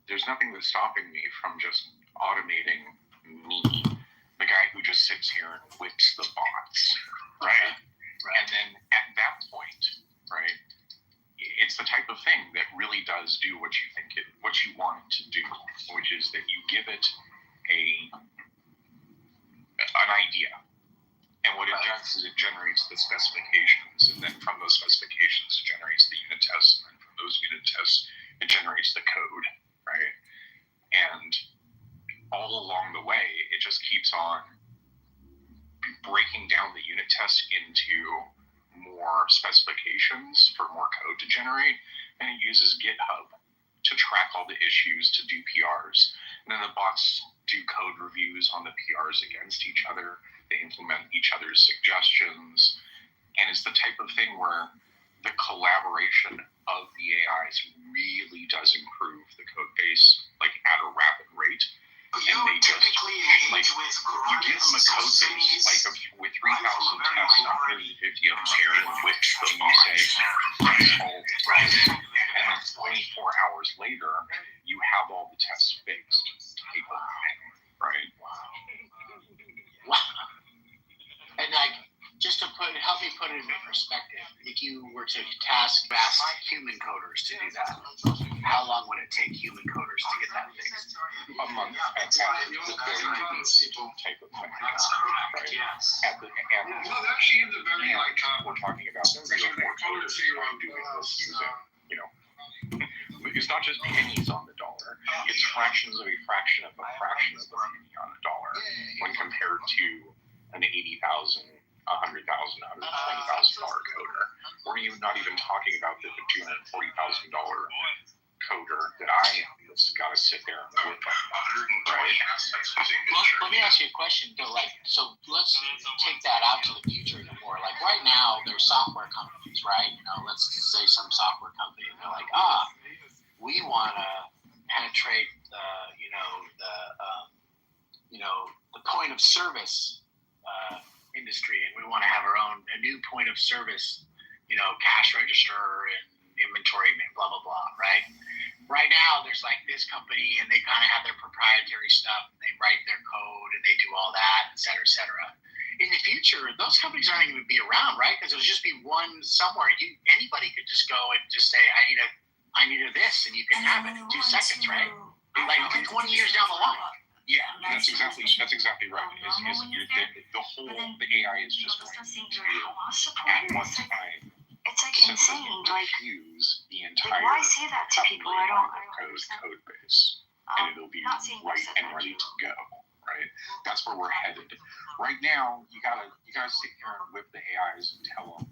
there's nothing that's stopping me from just automating me, the guy who just sits here and whips the bots, right? And then at that point, right, it's the type of thing that really does do what you want it to do, which is that you give it an idea. And what it does is it generates the specifications, and then from those specifications it generates the unit tests, and then from those unit tests it generates the code, right? And all along the way it just keeps on breaking down the unit tests into more specifications for more code to generate, and it uses GitHub to track all the issues, to do PRs, and then the bots do code reviews on the PRs against each other. They implement each other's suggestions, and it's the type of thing where the collaboration of the AIs really does improve the code base like at a rapid rate. And they just like you give them a code base like with 3,000 tests, 150 of them here, in which them you say solved, and then 24 hours later you have all the tests fixed type of thing, right? And like, just to help me put it into perspective, if you were to task vast human coders to do that, how long would it take human coders to get that fixed? A month at the very type of thing. Right? Yes. At the end. Well, that actually is a very like We're talking about 3 or 4 coders doing this using, you know, it's not just pennies on the dollar. It's fractions of a fraction of a fraction of a penny on the dollar when compared to an $80,000, $100,000, $120,000 coder. We're not even talking about the $240,000 coder that that's got to sit there and work on. Right? Let me ask you a question though. Like, so let's take that out to the future even more. Like right now, there's software companies, right? You know, let's say some software company, and they're like, we want to penetrate the point of service industry, and we want to have a new point of service, cash register and inventory, blah blah blah, right? Right now, there's like this company, and they kind of have their proprietary stuff, and they write their code, and they do all that, et cetera, et cetera. In the future, those companies aren't even be around, right? Because it'll just be one somewhere. Anybody could just go and just say, I need a this, and you can have it in 2 seconds, right? Like 20 years down the line. Yeah, that's exactly right. The AI is just going to at one time. It's like insane. Like, diffuse the entire why say that to people? I don't code base, and it'll be right and ready to go. Right, that's where we're headed. Right now, you gotta sit here and whip the AIs and tell them,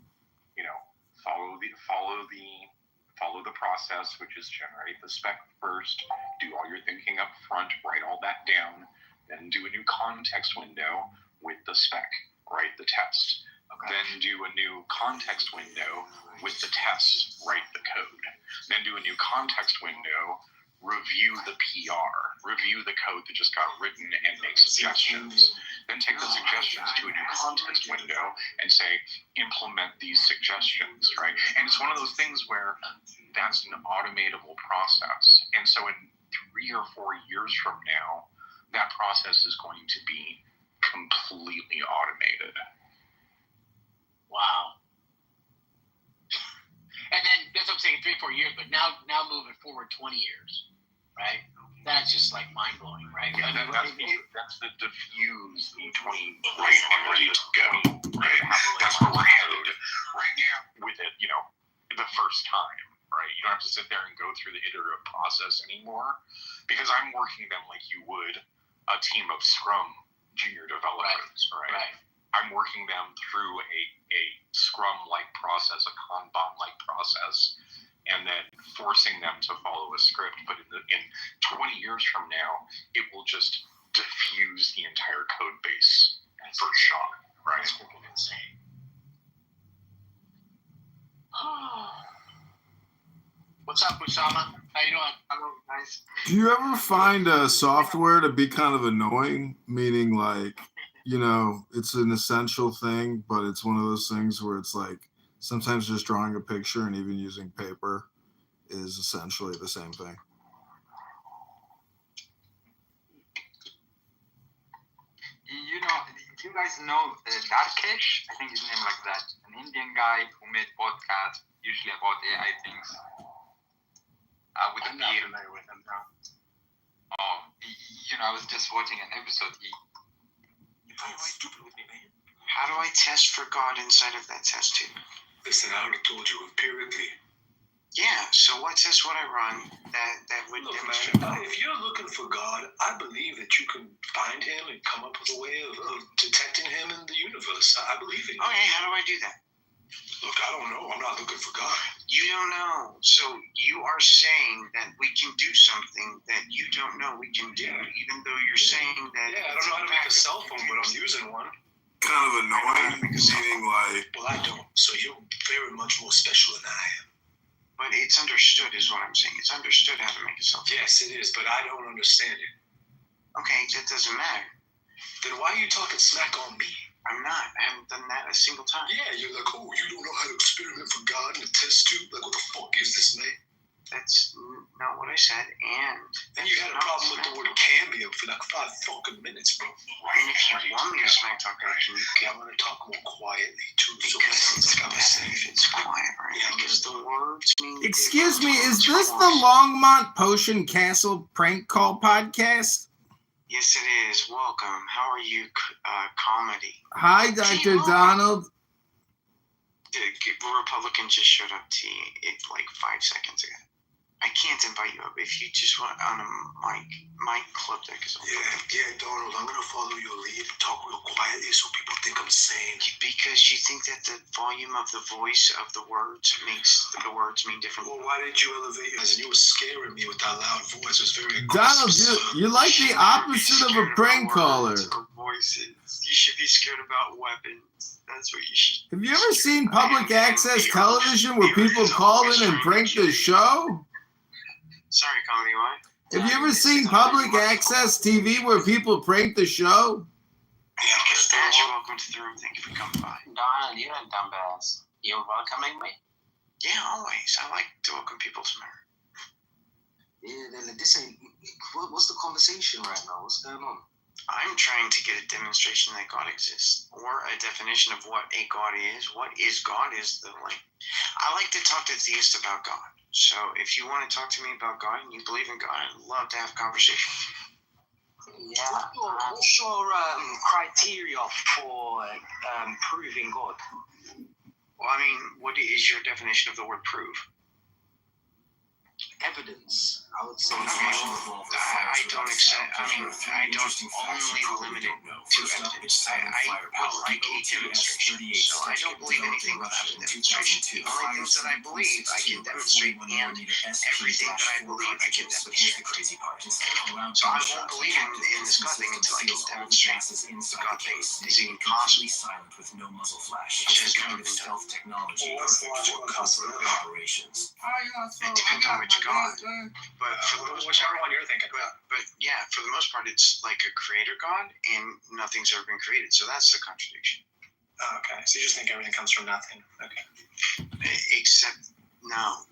follow the process, which is generate the spec first, do all your thinking up front, write all that down, then do a new context window with the spec, write the test. Okay. Then do a new context window with the test, write the code. Then do a new context window, review the PR, review the code that just got written and make suggestions. Then take the suggestions to a new context window and say, implement these suggestions, right? And it's one of those things where that's an automatable process. And so in 3 or 4 years from now, that process is going to be completely automated. Wow. And then that's what I'm saying, 3 or 4 years, but now moving forward 20 years, right? That's just like mind blowing, right? Yeah, that's the diffuse between right and ready to go, right? That's where we're headed right now with it, the first time, right? You don't have to sit there and go through the iterative process anymore, because I'm working them like you would a team of Scrum junior developers, right? I'm working them through a Scrum-like process, a Kanban-like process, and then forcing them to follow a script. But in 20 years from now, it will just diffuse the entire code base for shot, right? That's freaking insane. What's up, Usama? How you doing? hello, guys. Do you ever find software to be kind of annoying? Meaning, like, it's an essential thing, but it's one of those things where it's like sometimes just drawing a picture and even using paper is essentially the same thing. You guys know Darkesh? I think his name like that. An Indian guy who made podcasts usually about AI things. With I'm not familiar with him now. I was just watching an episode. You're stupid with me, man. How do I test for God inside of that test tube? Listen, I already told you empirically. Yeah, so what test would I run that would demonstrate? Man, if you're looking for God, I believe that you can find him and come up with a way of detecting him in the universe. I believe in you. Okay, how do I do that? Look, I don't know. I'm not looking for God. You don't know. So you are saying that we can do something that you don't know we can do, even though you're saying that... Yeah, I don't know how to make a cell phone, but I'm using one. Kind of annoying, meaning like... Well, I don't. So you're very much more special than I am. But it's understood is what I'm saying. It's understood how to make a cell phone. Yes, it is, but I don't understand it. Okay, that doesn't matter. Then why are you talking smack on me? I'm not. I haven't done that a single time. Yeah, you're like, oh, you don't know how to experiment for God in a test tube? Like, what the fuck is this, man? That's not what I said, and you had a problem with the word cameo for like 5 fucking minutes, bro. And if you want me to smack talk, I can. Okay, I want to talk more quietly too, so it Because sounds it's like I'm better safe. if it's quiet, right? Yeah, Because the words mean. Excuse me, different is words, this of the course. Longmont Potion Castle prank call podcast? Yes, it is. Welcome. How are you, comedy? Hi, Dr. Donald. The Republican just showed up to it like 5 seconds ago. I can't invite you up. If you just want on a mic clip there, because yeah, Donald, I'm gonna follow your lead and talk real quietly so people think I'm sane. Because you think that the volume of the voice of the words makes the words mean different. Well, why did you elevate your voice? And you were scaring me with that loud voice. It was very Donald, aggressive. you're like the opposite of a prank caller. Voices. You should be scared about weapons. That's what you should. Have you ever seen public access television where people call in and prank the show? Sorry, comedy, what? Have you ever seen public access TV where people prank the show? Dad, you're welcome to the room. Thank you for coming by. Donald, you're a dumbass. You're welcoming me? Yeah, always. I like to welcome people to my room. Yeah, this ain't. What's the conversation right now? What's going on? I'm trying to get a demonstration that God exists, or a definition of what a God is. What is God is the I like to talk to theists about God. So if you want to talk to me about God and you believe in God, I'd love to have a conversation. Yeah. What's your criteria for proving God? Well, I mean, what is your definition of the word prove? Evidence, I would say. I don't accept. I mean, I don't only limit it to evidence. I would like a demonstration. So I don't believe anything without a demonstration. The only things that I believe I can demonstrate, and everything that I believe I can demonstrate. So I won't believe in this God thing until I can demonstrate the God thing is even possible. It has never been done. It depends on which God. But whichever one you're thinking. But yeah, for the most part, it's like a creator God, and nothing's ever been created. So that's the contradiction. Oh, okay, so you just think everything comes from nothing. Okay. Except no.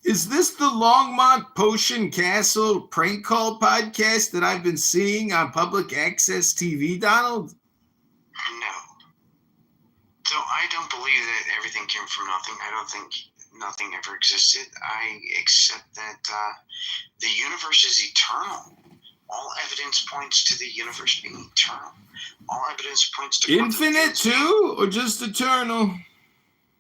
Is this the Longmont Potion Castle prank call podcast that I've been seeing on public access TV, Donald? No. So I don't believe that everything came from nothing. I don't think nothing ever existed. I accept that the universe is eternal. All evidence points to the universe being eternal. All evidence points to infinite too, or just eternal?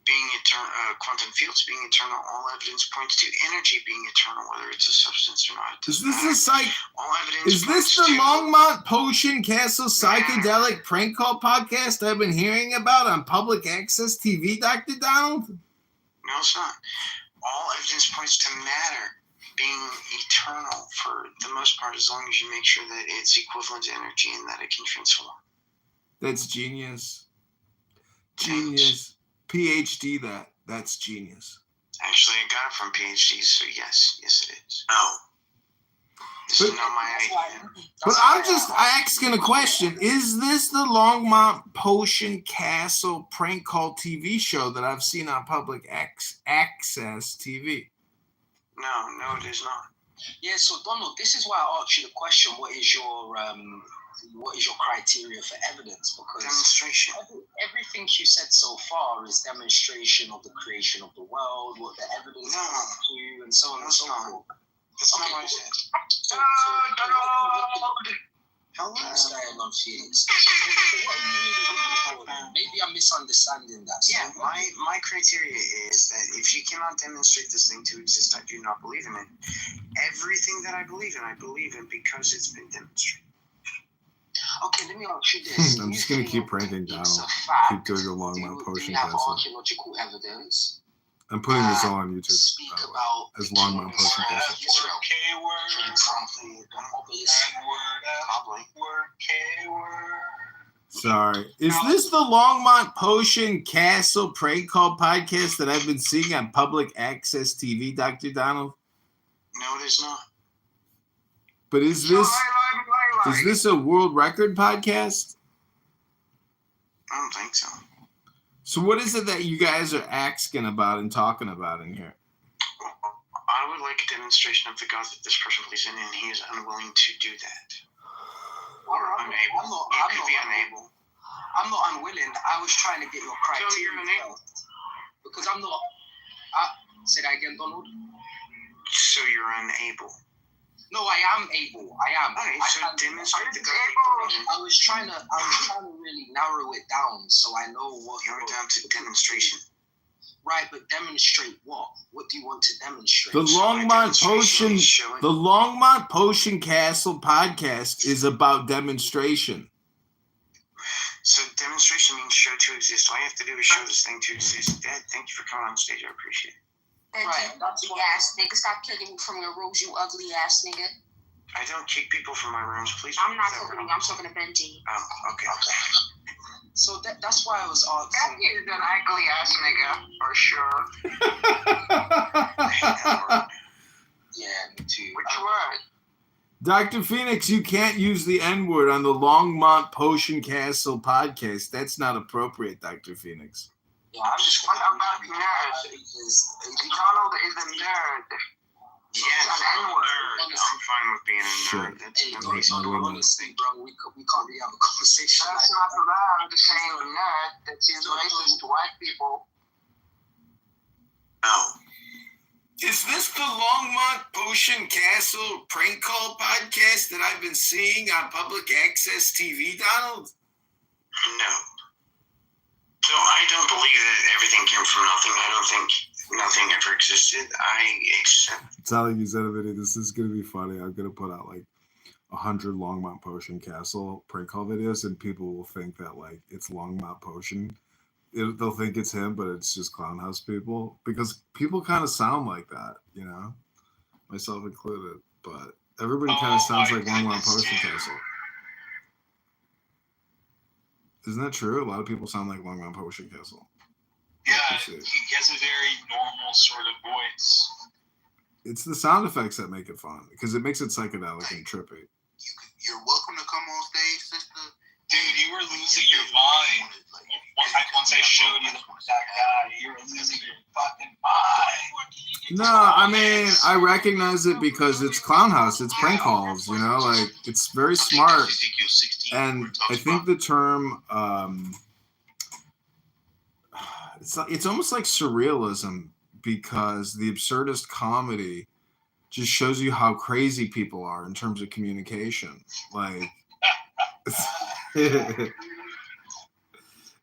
Being eternal, quantum fields being eternal. All evidence points to energy being eternal, whether it's a substance or not. Is this All evidence is this the Longmont Potion Castle psychedelic prank call podcast I've been hearing about on public access TV, Dr. Donald? No, it's not. All evidence points to matter being eternal for the most part, as long as you make sure that it's equivalent to energy and that it can transform. That's genius. Genius. PhD that's genius. Actually, I got it from PhDs, so yes it is. No. This is not my idea. But I'm just asking a question. Is this the Longmont Potion Castle prank call TV show that I've seen on public access TV? No, it is not. Yeah, so Donald, this is why I asked you the question, what is your criteria for evidence? Because demonstration. Everything you said so far is demonstration of the creation of the world, what the evidence points to, and so on and so forth. That's not what I said. Hello? What's going on, Felix? Maybe I'm misunderstanding that. Yeah, my criteria is that if you cannot demonstrate this thing to exist, I do not believe in it. Everything that I believe in because it's been demonstrated. Okay, let me ask you this. I'm just going to keep pranking Donald. Keep doing the Longmont Potion Castle. Do you have Castle. archaeological evidence? I'm putting this all on YouTube. Speak about as Longmont Potion Castle. Israel. For example, Sorry. Is this the Longmont Potion Castle prank call podcast that I've been seeing on public access TV, Dr. Donald? No, it is not. But is this a world record podcast? I don't think so. So what is it that you guys are asking about and talking about in here? I would like a demonstration of the God that this person believes in, and he is unwilling to do that. Or unable. He could be unable. I'm not unwilling. I was trying to get your criteria. So you're unable. Because I'm not. Say that again, Donald. So you're unable. No, I am able. I am. Okay, so demonstrate the God. I was trying to really narrow it down so I know what. You're down to demonstration. Right, but demonstrate what? What do you want to demonstrate? The Longmont Potion Castle podcast is about demonstration. So demonstration means show to exist. All you have to do is show this thing to exist. Dad, thank you for coming on stage. I appreciate it. And Right, you ugly ass nigga, stop kicking me from your rooms, you ugly ass nigga. I don't kick people from my rooms, please. I'm not talking to you, I'm talking to Benji. Oh, okay. So that's why I was asking. That is an ugly ass nigga, for sure. I hate that word. Yeah, me too. Which word? Dr. Phoenix, you can't use the N-word on the Longmont Potion Castle podcast. That's not appropriate, Dr. Phoenix. Yeah, I'm just. What about nerd? Donald is a nerd. Yeah, I'm fine with being a nerd. That's Hey, no honestly, bro, we can't really have a conversation. That's not allowed. The same nerd that seems racist to white people. No. Is this the Longmont Potion Castle prank call podcast that I've been seeing on public access TV, Donald? No. So I don't believe that everything came from nothing. I don't think nothing ever existed. I accept. It's not like you said a video. This is gonna be funny. I'm gonna put out like 100 Longmont Potion Castle prank call videos, and people will think that like it's Longmont Potion. They'll think it's him, but it's just Clown House people, because people kind of sound like that, you know, myself included. But everybody kind of sounds like Longmont Potion Castle. Isn't that true? A lot of people sound like Longmont Potion Castle. Yeah, he has a very normal sort of voice. It's the sound effects that make it fun, because it makes it psychedelic and trippy. You're welcome to come on stage, sister. Dude, you were losing your mind. Once I showed you that guy, you were losing your fucking mind. No, I mean, I recognize it because it's Clown House. It's prank calls, you know, like it's very smart. And I think the term, it's almost like surrealism, because the absurdist comedy just shows you how crazy people are in terms of communication. Like,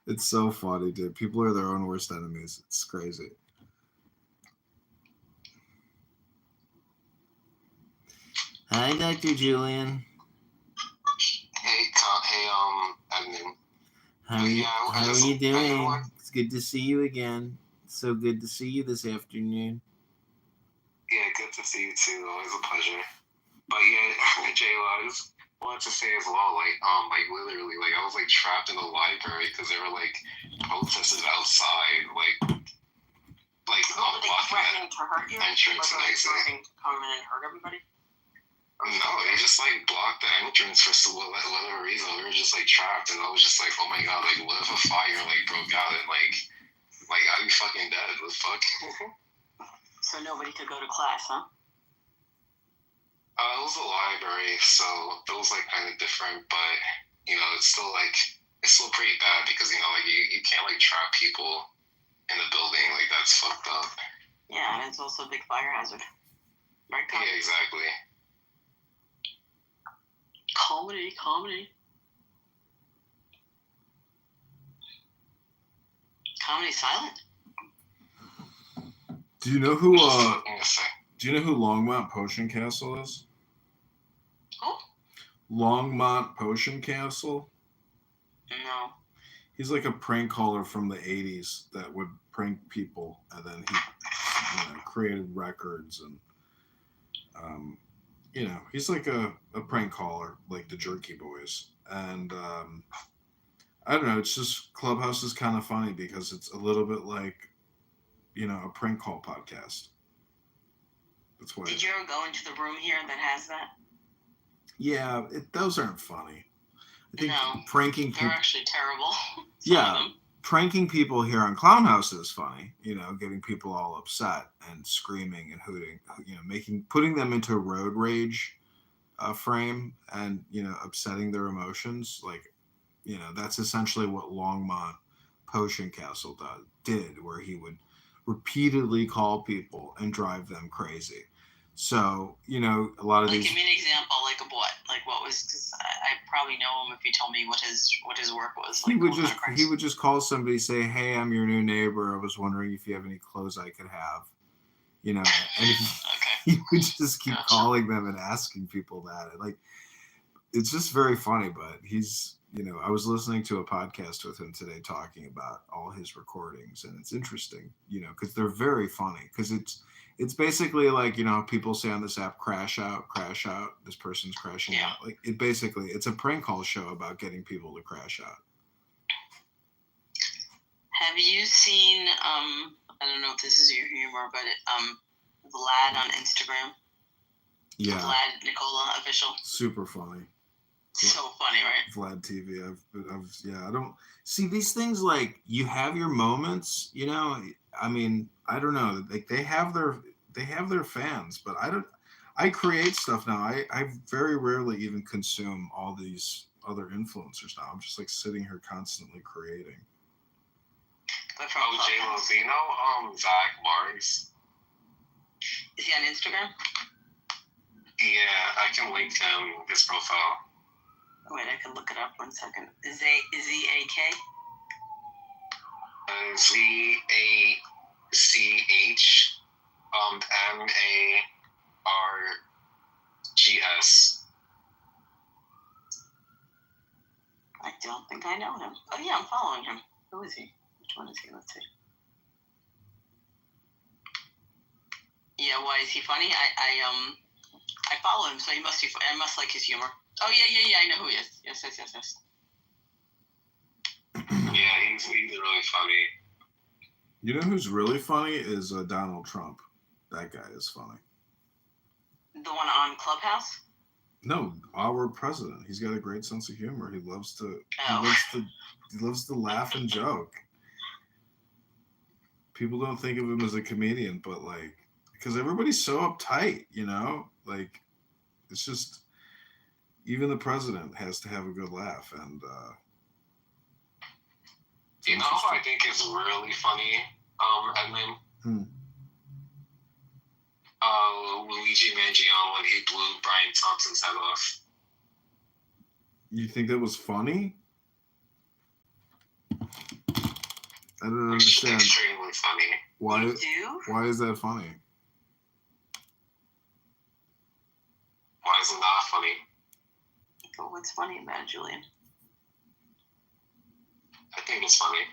it's so funny, dude. People are their own worst enemies. It's crazy. Hi, Dr. Julian. Hey, Evan. How are you doing? It's good to see you again. So good to see you this afternoon. Yeah, good to see you too. Always a pleasure. But yeah, J-Lo, I just wanted to say as well, like literally, like I was like trapped in the library because there were like protesters outside, like blocking To hurt you? entrance and exit. Come in and hurt everybody? No, they just like blocked the entrance for whatever reason. We were just like trapped, and I was just like, oh my god, like what if a fire like broke out and like I'd be fucking dead. What the fuck? So nobody could go to class, huh? It was a library, so it was like kind of different, but you know, it's still pretty bad because you know, like you can't like trap people in the building. Like that's fucked up. Yeah, and it's also a big fire hazard. Right, Tom? Yeah, exactly. Comedy. Comedy silent? Do you know who Longmont Potion Castle is? Who? Longmont Potion Castle? No. He's like a prank caller from the 80s that would prank people, and then he created records, and he's like a prank caller, like the Jerky Boys. And I don't know, it's just Clubhouse is kind of funny because it's a little bit like, a prank call podcast. That's why. Did you ever go into the room here that has that? Yeah, those aren't funny. I think No, pranking they're actually terrible. Yeah, pranking people here on Clown House is funny, you know, getting people all upset and screaming and hooting, you know, putting them into road rage frame and, you know, upsetting their emotions. Like, you know, that's essentially what Longmont Potion Castle did, where he would repeatedly call people and drive them crazy. So, you know, a lot of like, these. Give me an example, like of what? Like what was? Because I probably know him if you told me what his work was. Like, He would just call somebody, say, "Hey, I'm your new neighbor. I was wondering if you have any clothes I could have." You know, and he would just keep calling them and asking people that. And, like, it's just very funny. But he's, you know, I was listening to a podcast with him today talking about all his recordings, and it's interesting, you know, because they're very funny. Because it's basically like, you know, people say on this app, crash out, this person's crashing out. Like, it's a prank call show about getting people to crash out. Have you seen, I don't know if this is your humor, but Vlad on Instagram? Yeah. Vlad Nicola official. Super funny. So funny, right? Vlad TV. I don't see these things, like, you have your moments, you know. I mean, I don't know. Like, they have their fans, but I create stuff now. I very rarely even consume all these other influencers now. I'm just like sitting here constantly creating. Jay Lozino, Zach Mars. Is he on Instagram? Yeah, I can link him, his profile. Wait, I can look it up 1 second. Is Z-A-K? Z-A-C-H M-A-R-G-S. I don't think I know him. Oh, yeah, I'm following him. Who is he? Which one is he? Let's see. Yeah, why is he funny? I follow him, so he must be. I must like his humor. Oh yeah. I know who he is. Yes. Yeah, he's really funny. You know who's really funny is Donald Trump. That guy is funny. The one on Clubhouse? No, our president. He's got a great sense of humor. He loves to laugh and joke. People don't think of him as a comedian, but, like, because everybody's so uptight, you know? Like, it's just, even the president has to have a good laugh. And you know who I think is really funny, Edmund? Luigi Mangione, when he blew Brian Thompson's head off. You think that was funny? I don't understand. Extremely funny. Why? You do? Why is that funny? Why is it not funny? Well, what's funny about it, Julian? I think it's funny.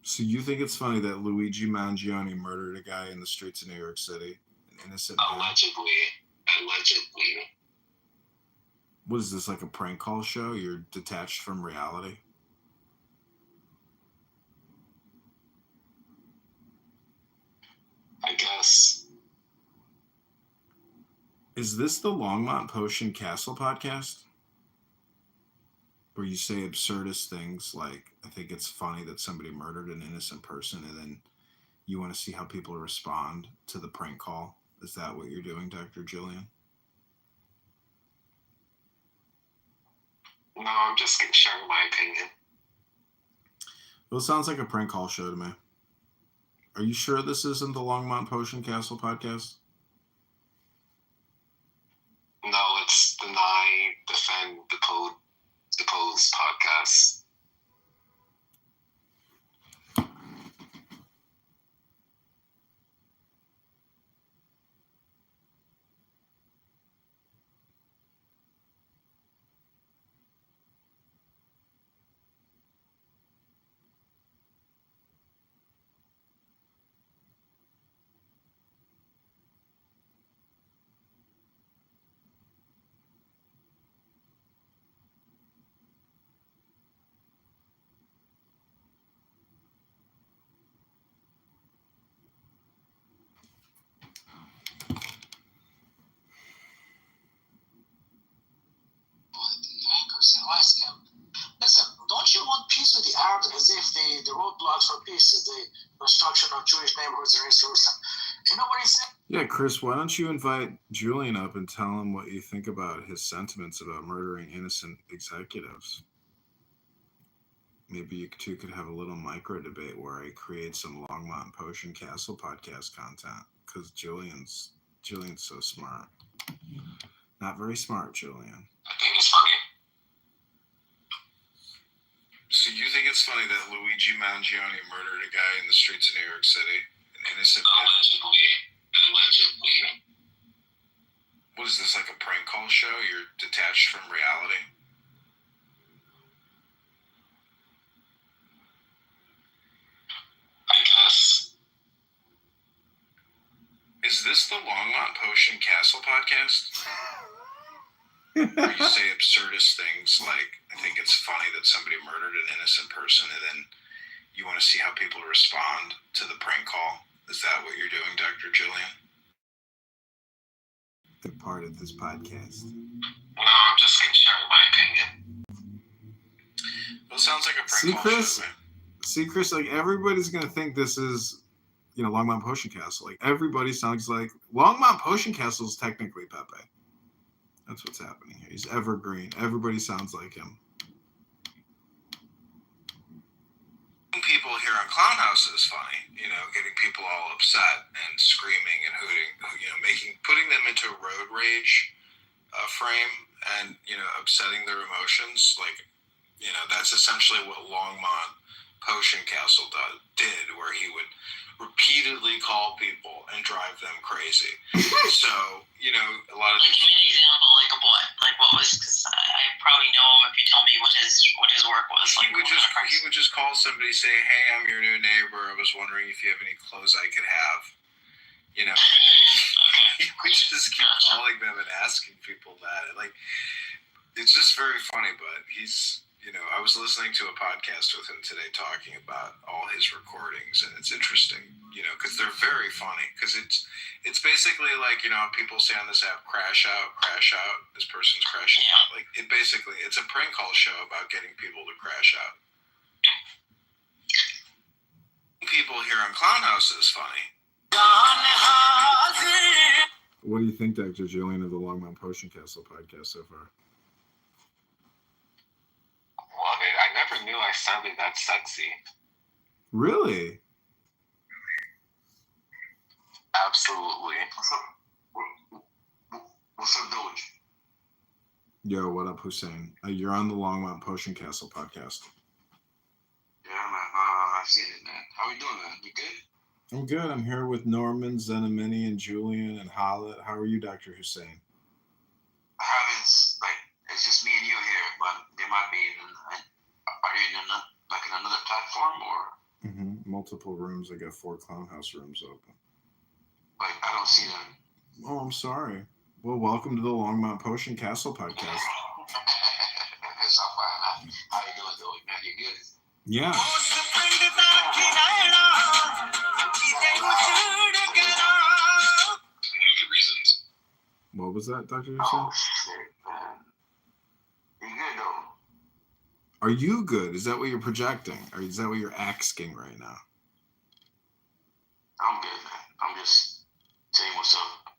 So you think it's funny that Luigi Mangione murdered a guy in the streets of New York City? An innocent man? Allegedly. What is this, like a prank call show? You're detached from reality? I guess. Is this the Longmont Potion Castle podcast? Where you say absurdist things like, I think it's funny that somebody murdered an innocent person, and then you want to see how people respond to the prank call? Is that what you're doing, Dr. Jillian? No, I'm just sharing my opinion. Well, it sounds like a prank call show to me. Are you sure this isn't the Longmont Potion Castle podcast? No, it's Deny, Defend, Depose podcast. peace with the Arabs as if the roadblocks for peace is the destruction of Jewish neighborhoods in East Jerusalem. You know what he said? Yeah, Chris, why don't you invite Julian up and tell him what you think about his sentiments about murdering innocent executives? Maybe you two could have a little micro debate where I create some Longmont Potion Castle podcast content, because Julian's so smart. Not very smart, Julian. I think it's funny. So you think it's funny that Luigi Mangione murdered a guy in the streets of New York City? An innocent Allegedly. What is this, like a prank call show? You're detached from reality? I guess. Is this the Longmont Potion Castle podcast? Where you say absurdist things like, I think it's funny that somebody murdered an innocent person, and then you want to see how people respond to the prank call? Is that what you're doing, Dr. Julian? The part of this podcast. No, I'm just sharing my opinion. Well, it sounds like a prank call show, man. See, Chris, like, everybody's going to think this is, Longmont Potion Castle. Like, everybody sounds like Longmont Potion Castle is technically Pepe. That's what's happening here. He's evergreen. Everybody sounds like him. People here on Clown House is funny, getting people all upset and screaming and hooting, putting them into a road rage frame and, upsetting their emotions. Like, that's essentially what Longmont Potion Castle did, where he would repeatedly call people and drive them crazy. So, a lot of these... Give me an example, like of what? Like what was, because I probably know him if you tell me what his work was. He would just call somebody, say, hey, I'm your new neighbor. I was wondering if you have any clothes I could have. He would just keep calling them and asking people that. Like, it's just very funny, but he's... I was listening to a podcast with him today talking about all his recordings, and it's interesting, because they're very funny, because it's basically like, people say on this app, crash out, this person's crashing out. Like, it's a prank call show about getting people to crash out. People here on Clown House is funny. What do you think, Dr. Julian, of the Longmont Potion Castle podcast so far? Love it. I never knew I sounded that sexy. Really? Absolutely. What's up, Doge? Yo, what up, Hussein? You're on the Longmont Potion Castle podcast. Yeah, man. I've seen it, man. How we doing, man? You good? I'm good. I'm here with Norman, Zenamini, and Julian, and Halit. How are you, Dr. Hussein? I haven't, it's just me and you here, but there might be, are you in another platform, or? Mm-hmm. Multiple rooms. I got 4 Clown House rooms open. I don't see them. Oh, I'm sorry. Well, welcome to the Longmont Potion Castle podcast. It's all fine. How you doing, though, man? You good? Yeah. What was that, Dr. Hussein? Oh, shit, man. You good, though? Are you good? Is that what you're projecting? Or is that what you're asking right now? I'm good, man. I'm just saying what's up.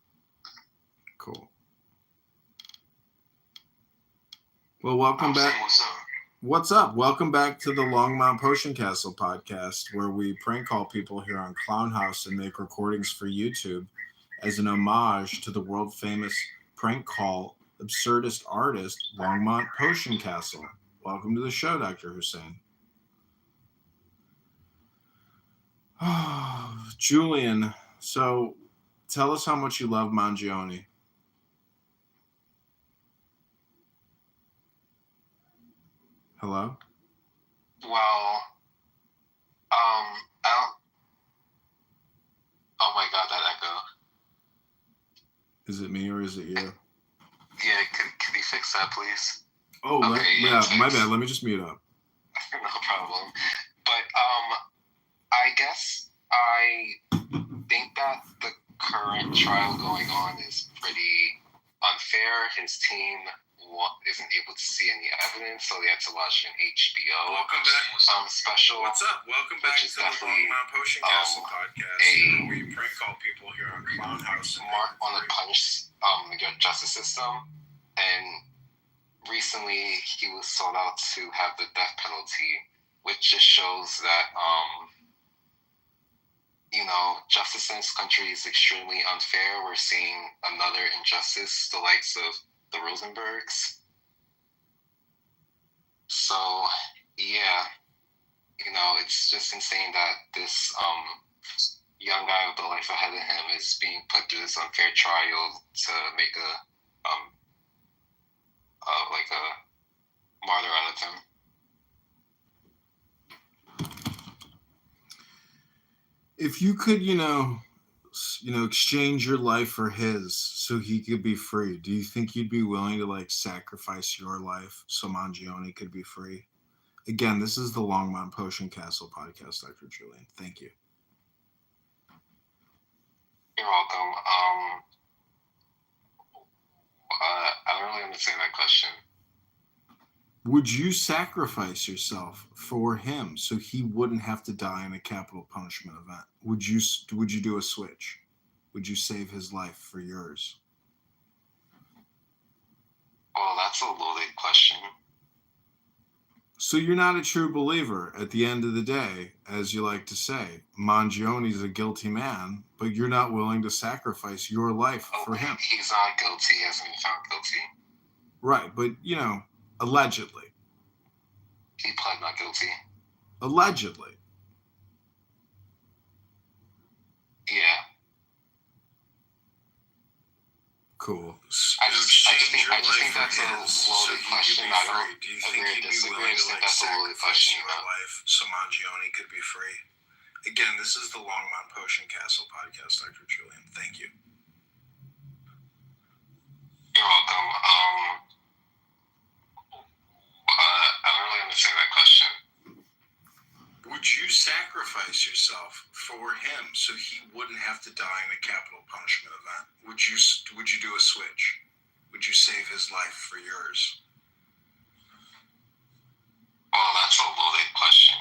Cool. Well, welcome back. What's up? What's up? Welcome back to the Longmont Potion Castle podcast, where we prank call people here on Clown House and make recordings for YouTube as an homage to the world famous prank call absurdist artist Longmont Potion Castle. Welcome to the show, Dr. Hussein. Oh, Julian, so tell us how much you love Mangione. Hello? Well, oh my God, that echo. Is it me or is it you? Yeah, can you fix that, please? Oh, okay, my bad. Let me just mute up. No problem. But I guess I think that the current trial going on is pretty unfair. His team isn't able to see any evidence, so they had to watch an HBO Welcome back. Special. What's up? Welcome back to the Longmont Potion Castle podcast, where we prank call people here on Clown House. Mark on the punch justice system, and recently he was sold out to have the death penalty, which just shows that justice in this country is extremely unfair. We're seeing another injustice, the likes of the Rosenbergs. So, yeah, it's just insane that this young guy with the life ahead of him is being put through this unfair trial to make a martyr out of him. If you could, exchange your life for his so he could be free, do you think you'd be willing to sacrifice your life so Mangione could be free? Again, this is the Longmont Potion Castle podcast, Dr. Julian. Thank you. You're welcome. I don't really understand that question. Would you sacrifice yourself for him so he wouldn't have to die in a capital punishment event? Would you do a switch? Would you save his life for yours? Well, that's a loaded question. So you're not a true believer at the end of the day, as you like to say. Mangione's a guilty man, but you're not willing to sacrifice your life for him. He's not guilty, he hasn't been found guilty. Right, but, allegedly. He pled not guilty. Allegedly. Yeah. Cool. I just think that's a loaded question. I don't agree or disagree. I just think that's a loaded question. So Mangione could be free. Again, this is the Longmont Potion Castle podcast, Dr. Julian. Thank you. You're welcome. I don't really understand that question. Would you sacrifice yourself for him so he wouldn't have to die in a capital punishment event? Would you do a switch? Would you save his life for yours? Well, that's a loaded question.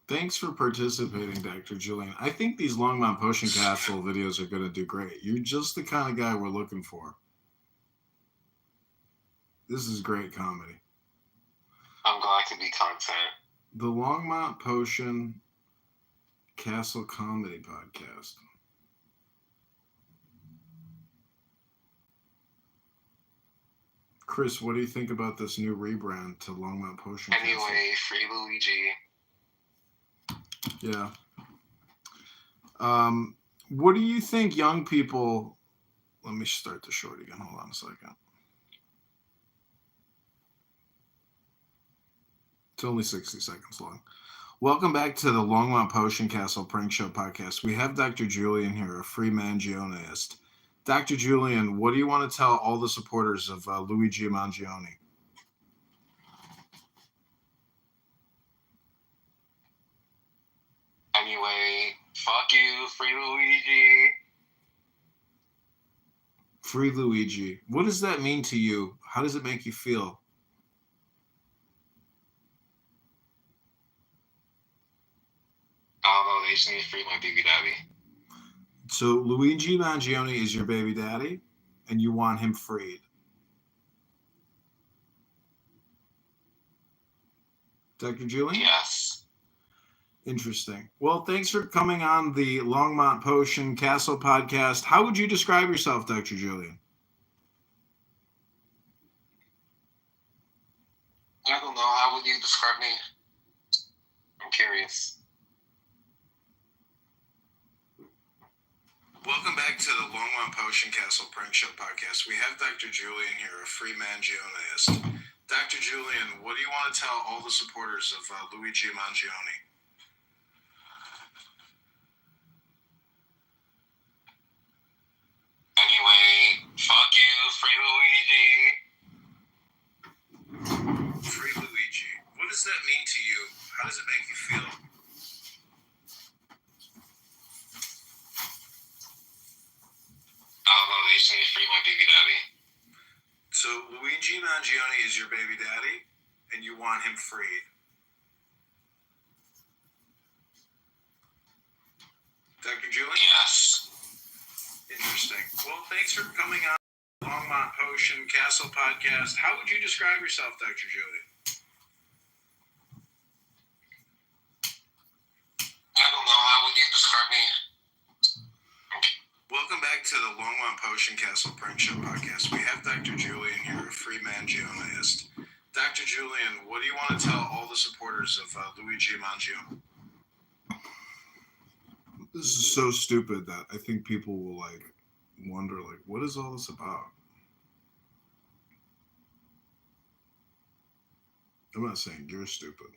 Thanks for participating, Dr. Julian. I think these Longmont Potion Castle videos are going to do great. You're just the kind of guy we're looking for. This is great comedy. I'm glad to be content. The Longmont Potion Castle Comedy Podcast. Chris, what do you think about this new rebrand to Longmont Potion Castle? Anyway, free Luigi. Yeah. What do you think young people... Let me start the short again. Hold on a second. It's only 60 seconds long. Welcome back to the Longmont Potion Castle Prank Show podcast. We have Dr. Julian here, a free Mangioneist. Dr. Julian, what do you want to tell all the supporters of Luigi Mangione? Anyway, fuck you, free Luigi. Free Luigi. What does that mean to you? How does it make you feel? I don't know, they just need to free my baby daddy. So Luigi Mangione is your baby daddy, and you want him freed. Dr. Julian? Yes. Interesting. Well, thanks for coming on the Longmont Potion Castle podcast. How would you describe yourself, Dr. Julian? I don't know. How would you describe me? I'm curious. Welcome back to the Longmont Potion Castle Prank Show podcast. We have Dr. Julian here, a free Mangioneist. Dr. Julian, what do you want to tell all the supporters of Luigi Mangione? Anyway, fuck you, free Luigi. Free Luigi. What does that mean to you? How does it make you feel? I don't know, they just need to free my baby daddy. So him freed. Dr. Julie? Yes. Interesting. Well, thanks for coming on Longmont Potion Castle podcast. How would you describe yourself, Dr. Julie? I don't know. How would you describe me? Welcome back to the Longmont Potion Castle Prank Show podcast. We have Dr. Julian here, a free Mangioneist. Dr. Julian, what do you want to tell all the supporters of Luigi Mangione? This is so stupid that I think people will wonder what is all this about? I'm not saying you're stupid.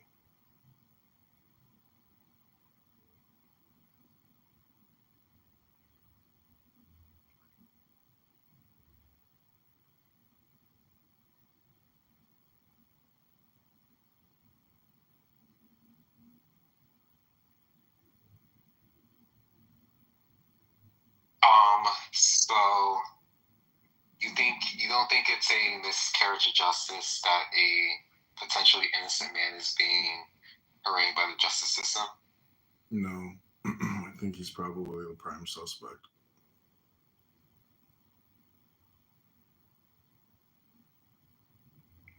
So you don't think it's a miscarriage of justice that a potentially innocent man is being arraigned by the justice system? No. I think he's probably the prime suspect.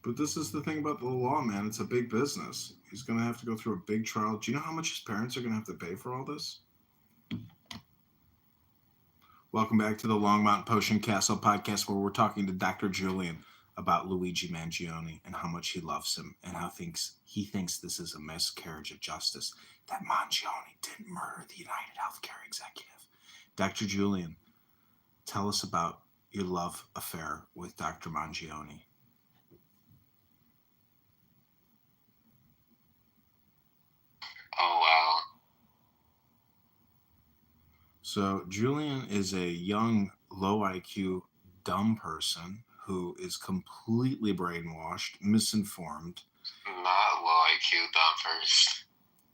But this is the thing about the law, man. It's a big business. He's going to have to go through a big trial. Do you know how much his parents are going to have to pay for all this? Welcome back to the Longmont Potion Castle podcast, where we're talking to Dr. Julian about Luigi Mangione and how much he loves him and how he thinks this is a miscarriage of justice, that Mangione didn't murder the United Healthcare executive. Dr. Julian, tell us about your love affair with Dr. Mangione. Oh, wow. So Julian is a young, low IQ, dumb person who is completely brainwashed, misinformed. Not low IQ, dumb first.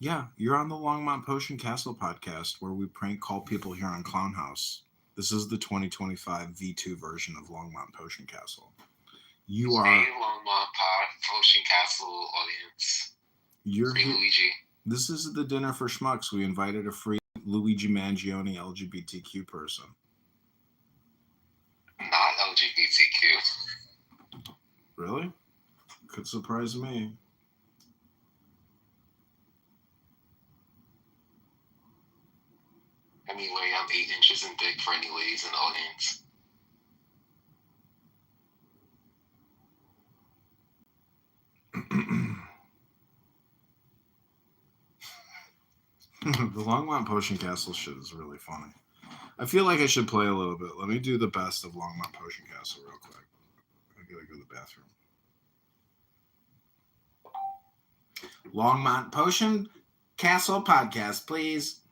Yeah, you're on the Longmont Potion Castle podcast, where we prank call people here on Clown House. This is the 2025 V2 version of Longmont Potion Castle. You are... Hey, Longmont Potion Castle audience. You're free Luigi. This is the dinner for schmucks. We invited a free Luigi Mangione LGBTQ person. Not LGBTQ. Really? Could surprise me. Anyway, I'm 8 inches in dick for any ladies in the audience. The Longmont Potion Castle shit is really funny. I feel like I should play a little bit. Let me do the best of Longmont Potion Castle real quick. I gotta go to the bathroom. Longmont Potion Castle podcast, please.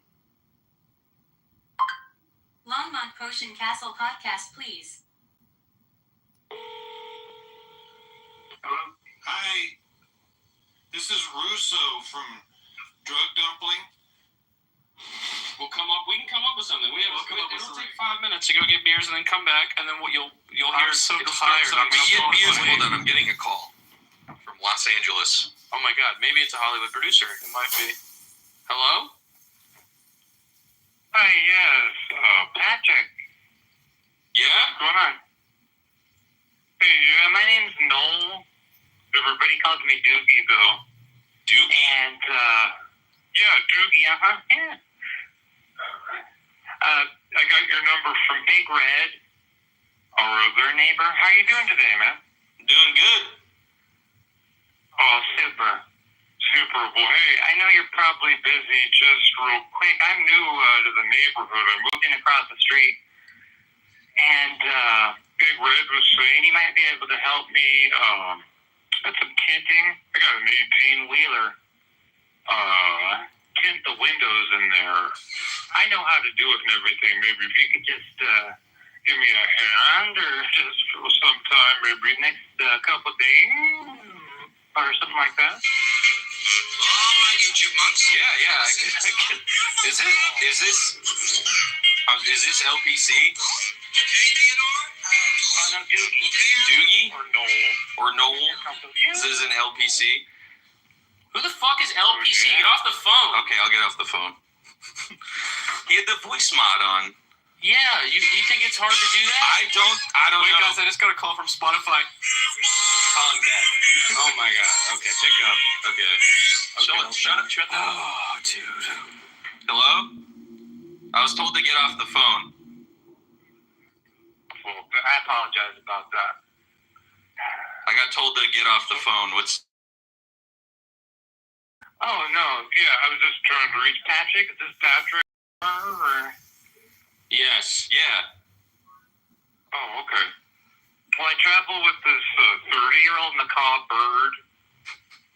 Longmont Potion Castle podcast, please. Hello? Hi. This is Russo from Drug Dumpling. We can come up with something. It'll take 5 minutes to go get beers and then come back, and then you'll hear. I'm so tired. I'm getting a call from Los Angeles. Oh my God, maybe it's a Hollywood producer. It might be. Hello? Hi, yes, Patrick. Yeah? What's going on? Hey, my name's Noel. Everybody calls me Doogie, though. Doogie? And, yeah, Doogie, yeah. I got your number from Big Red, our other neighbor. How you doing today, man? Doing good. Oh, super. Well, hey, I know you're probably busy. Just real quick, I'm new to the neighborhood. I moved in across the street, and Big Red was saying he might be able to help me with some tinting. I got an 18-wheeler. Tint the windows in there. I know how to do it and everything. Maybe if you could just give me a hand, or just for some time, maybe next couple days, or something like that. All right, you chipmunks. Yeah. I can. Is this LPC? No, Doogie. Doogie? Or Noel. Or Noel? This is an LPC. PC, get off the phone. Okay, I'll get off the phone. He had the voice mod on. Yeah, you think it's hard to do that? I don't Wait, know. guys, I just got a call from Spotify. Calling back. Oh my god. Okay, pick up. Okay. Shut up. Oh, dude. Hello? I was told to get off the phone. Well, I apologize about that. I got told to get off the phone. What's... Oh, no. Yeah, I was just trying to reach Patrick. Is this Patrick? Or... Yes, yeah. Oh, okay. Well, I travel with this 30-year-old macaw bird.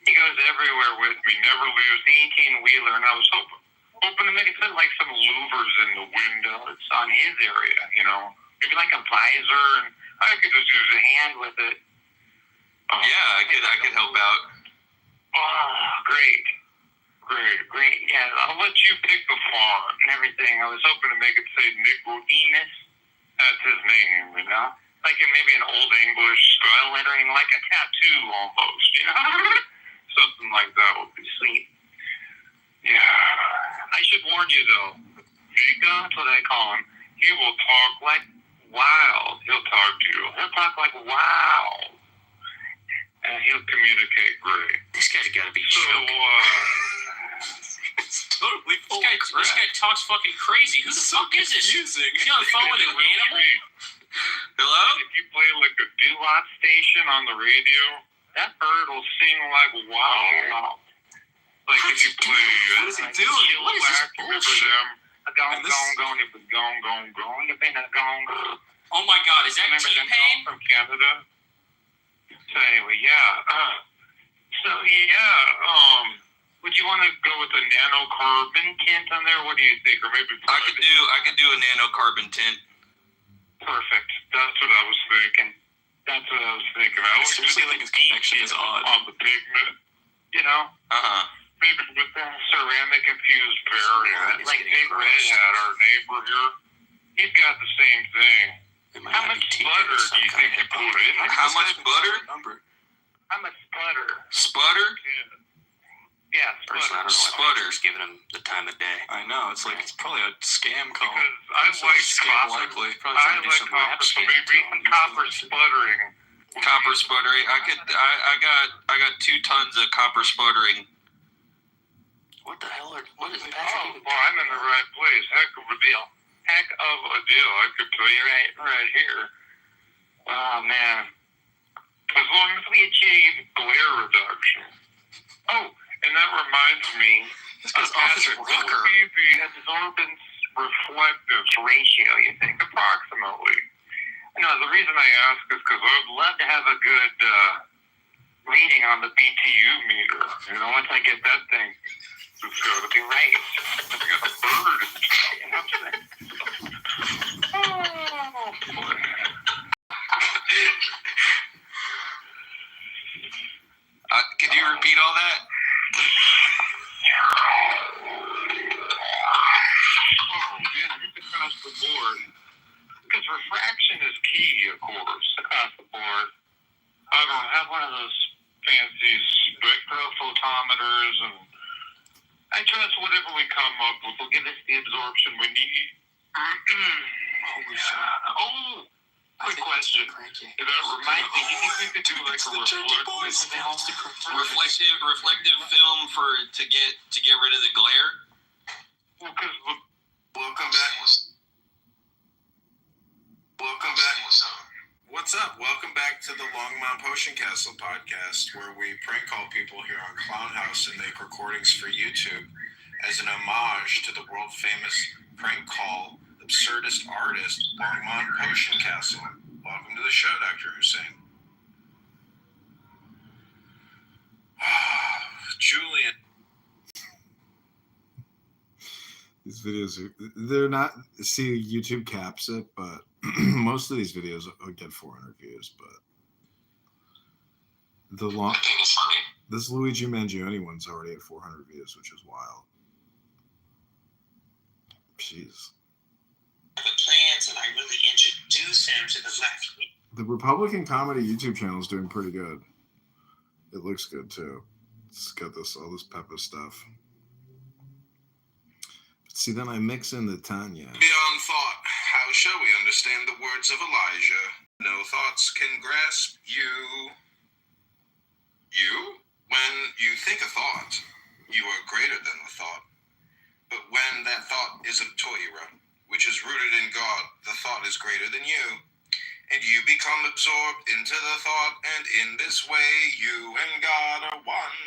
He goes everywhere with me, never leaves the 18-wheeler, and I was hoping to make it fit like some louvers in the window. It's on his area, you know. Maybe like a visor, and I could just use a hand with it. Yeah, I could help out. Oh, great. Yeah, I'll let you pick the font and everything. I was hoping to make it say Nicodemus. That's his name, you know? Like maybe an old English style lettering, like a tattoo almost, you know? Something like that would be sweet. Yeah. I should warn you, though. Vika, that's what I call him. He will talk like wild. He'll talk to you. He'll talk like wow. And he'll communicate great. This guy's got to be joking. It's totally full of crap. This guy talks fucking crazy. Who the fuck is this? Confusing. You on the phone with an animal? Hello? If you play like a doo-wop station on the radio, that bird will sing like wow. Like if you play, what is he doing? What is this bullshit? Gong, gong. You've been a gong. Oh my god, is that Remember them T-Pain? from Canada? So anyway, yeah. Would you want to go with a nanocarbon tint on there? What do you think? Or maybe I could do a nanocarbon tint. Perfect. That's what I was thinking. I was seriously think his connection is odd. On the pigment, you know? Maybe with the ceramic infused variant. Like Big Red had our neighbor here. He's got the same thing. How much butter do you think you put in? How much butter? How much butter? Sputter? Yeah, Personally, I don't know why Sputter's giving him the time of day. I know. It's like, it's probably a scam call. Because I like copper. Probably trying to do some rap So scam. maybe some copper sputtering. Copper sputtering. I got 2 tons of copper sputtering. What the hell what is Patrick even? Well, I'm in the right place. Heck of a deal. I could tell you right here. Oh, man. As long as we achieve glare reduction. Oh, and that reminds me. This guy's office Patrick, rocker. what would be the absorbance reflectance ratio, you think, approximately? No, the reason I ask is because I'd love to have a good reading on the BTU meter. You know, once I get that thing, it's got to be right. I got the bird. You know what I'm saying? Oh, boy. Could you repeat all that? Just across the board. Because refraction is key, of course, across the board. I don't have one of those fancy spectrophotometers, and I trust whatever we come up with will give us the absorption we need. Quick question. That reminds me, do you think we could do like a reflective film to get rid of the glare? Well, because Welcome back. What's up? Welcome back to the Longmont Potion Castle podcast, where we prank call people here on Clown House and make recordings for YouTube as an homage to the world famous prank call absurdist artist Longmont Potion Castle. Welcome to the show, Dr. Hussein. Julian. These videos they're not, see, YouTube caps it, but most of these videos will get 400 views, but this Luigi Mangione one's already at 400 views, which is wild. Jeez. The plans, and I really introduce him to the black community. The Republican comedy YouTube channel is doing pretty good. It looks good too. It's got all this pepper stuff. But see, then I mix in the Tanya. Beyond thought, how shall we understand the words of Elijah? No thoughts can grasp you. You? When you think a thought, you are greater than the thought. But when that thought is of Torah, which is rooted in God, the thought is greater than you. And you become absorbed into the thought, and in this way you and God are one.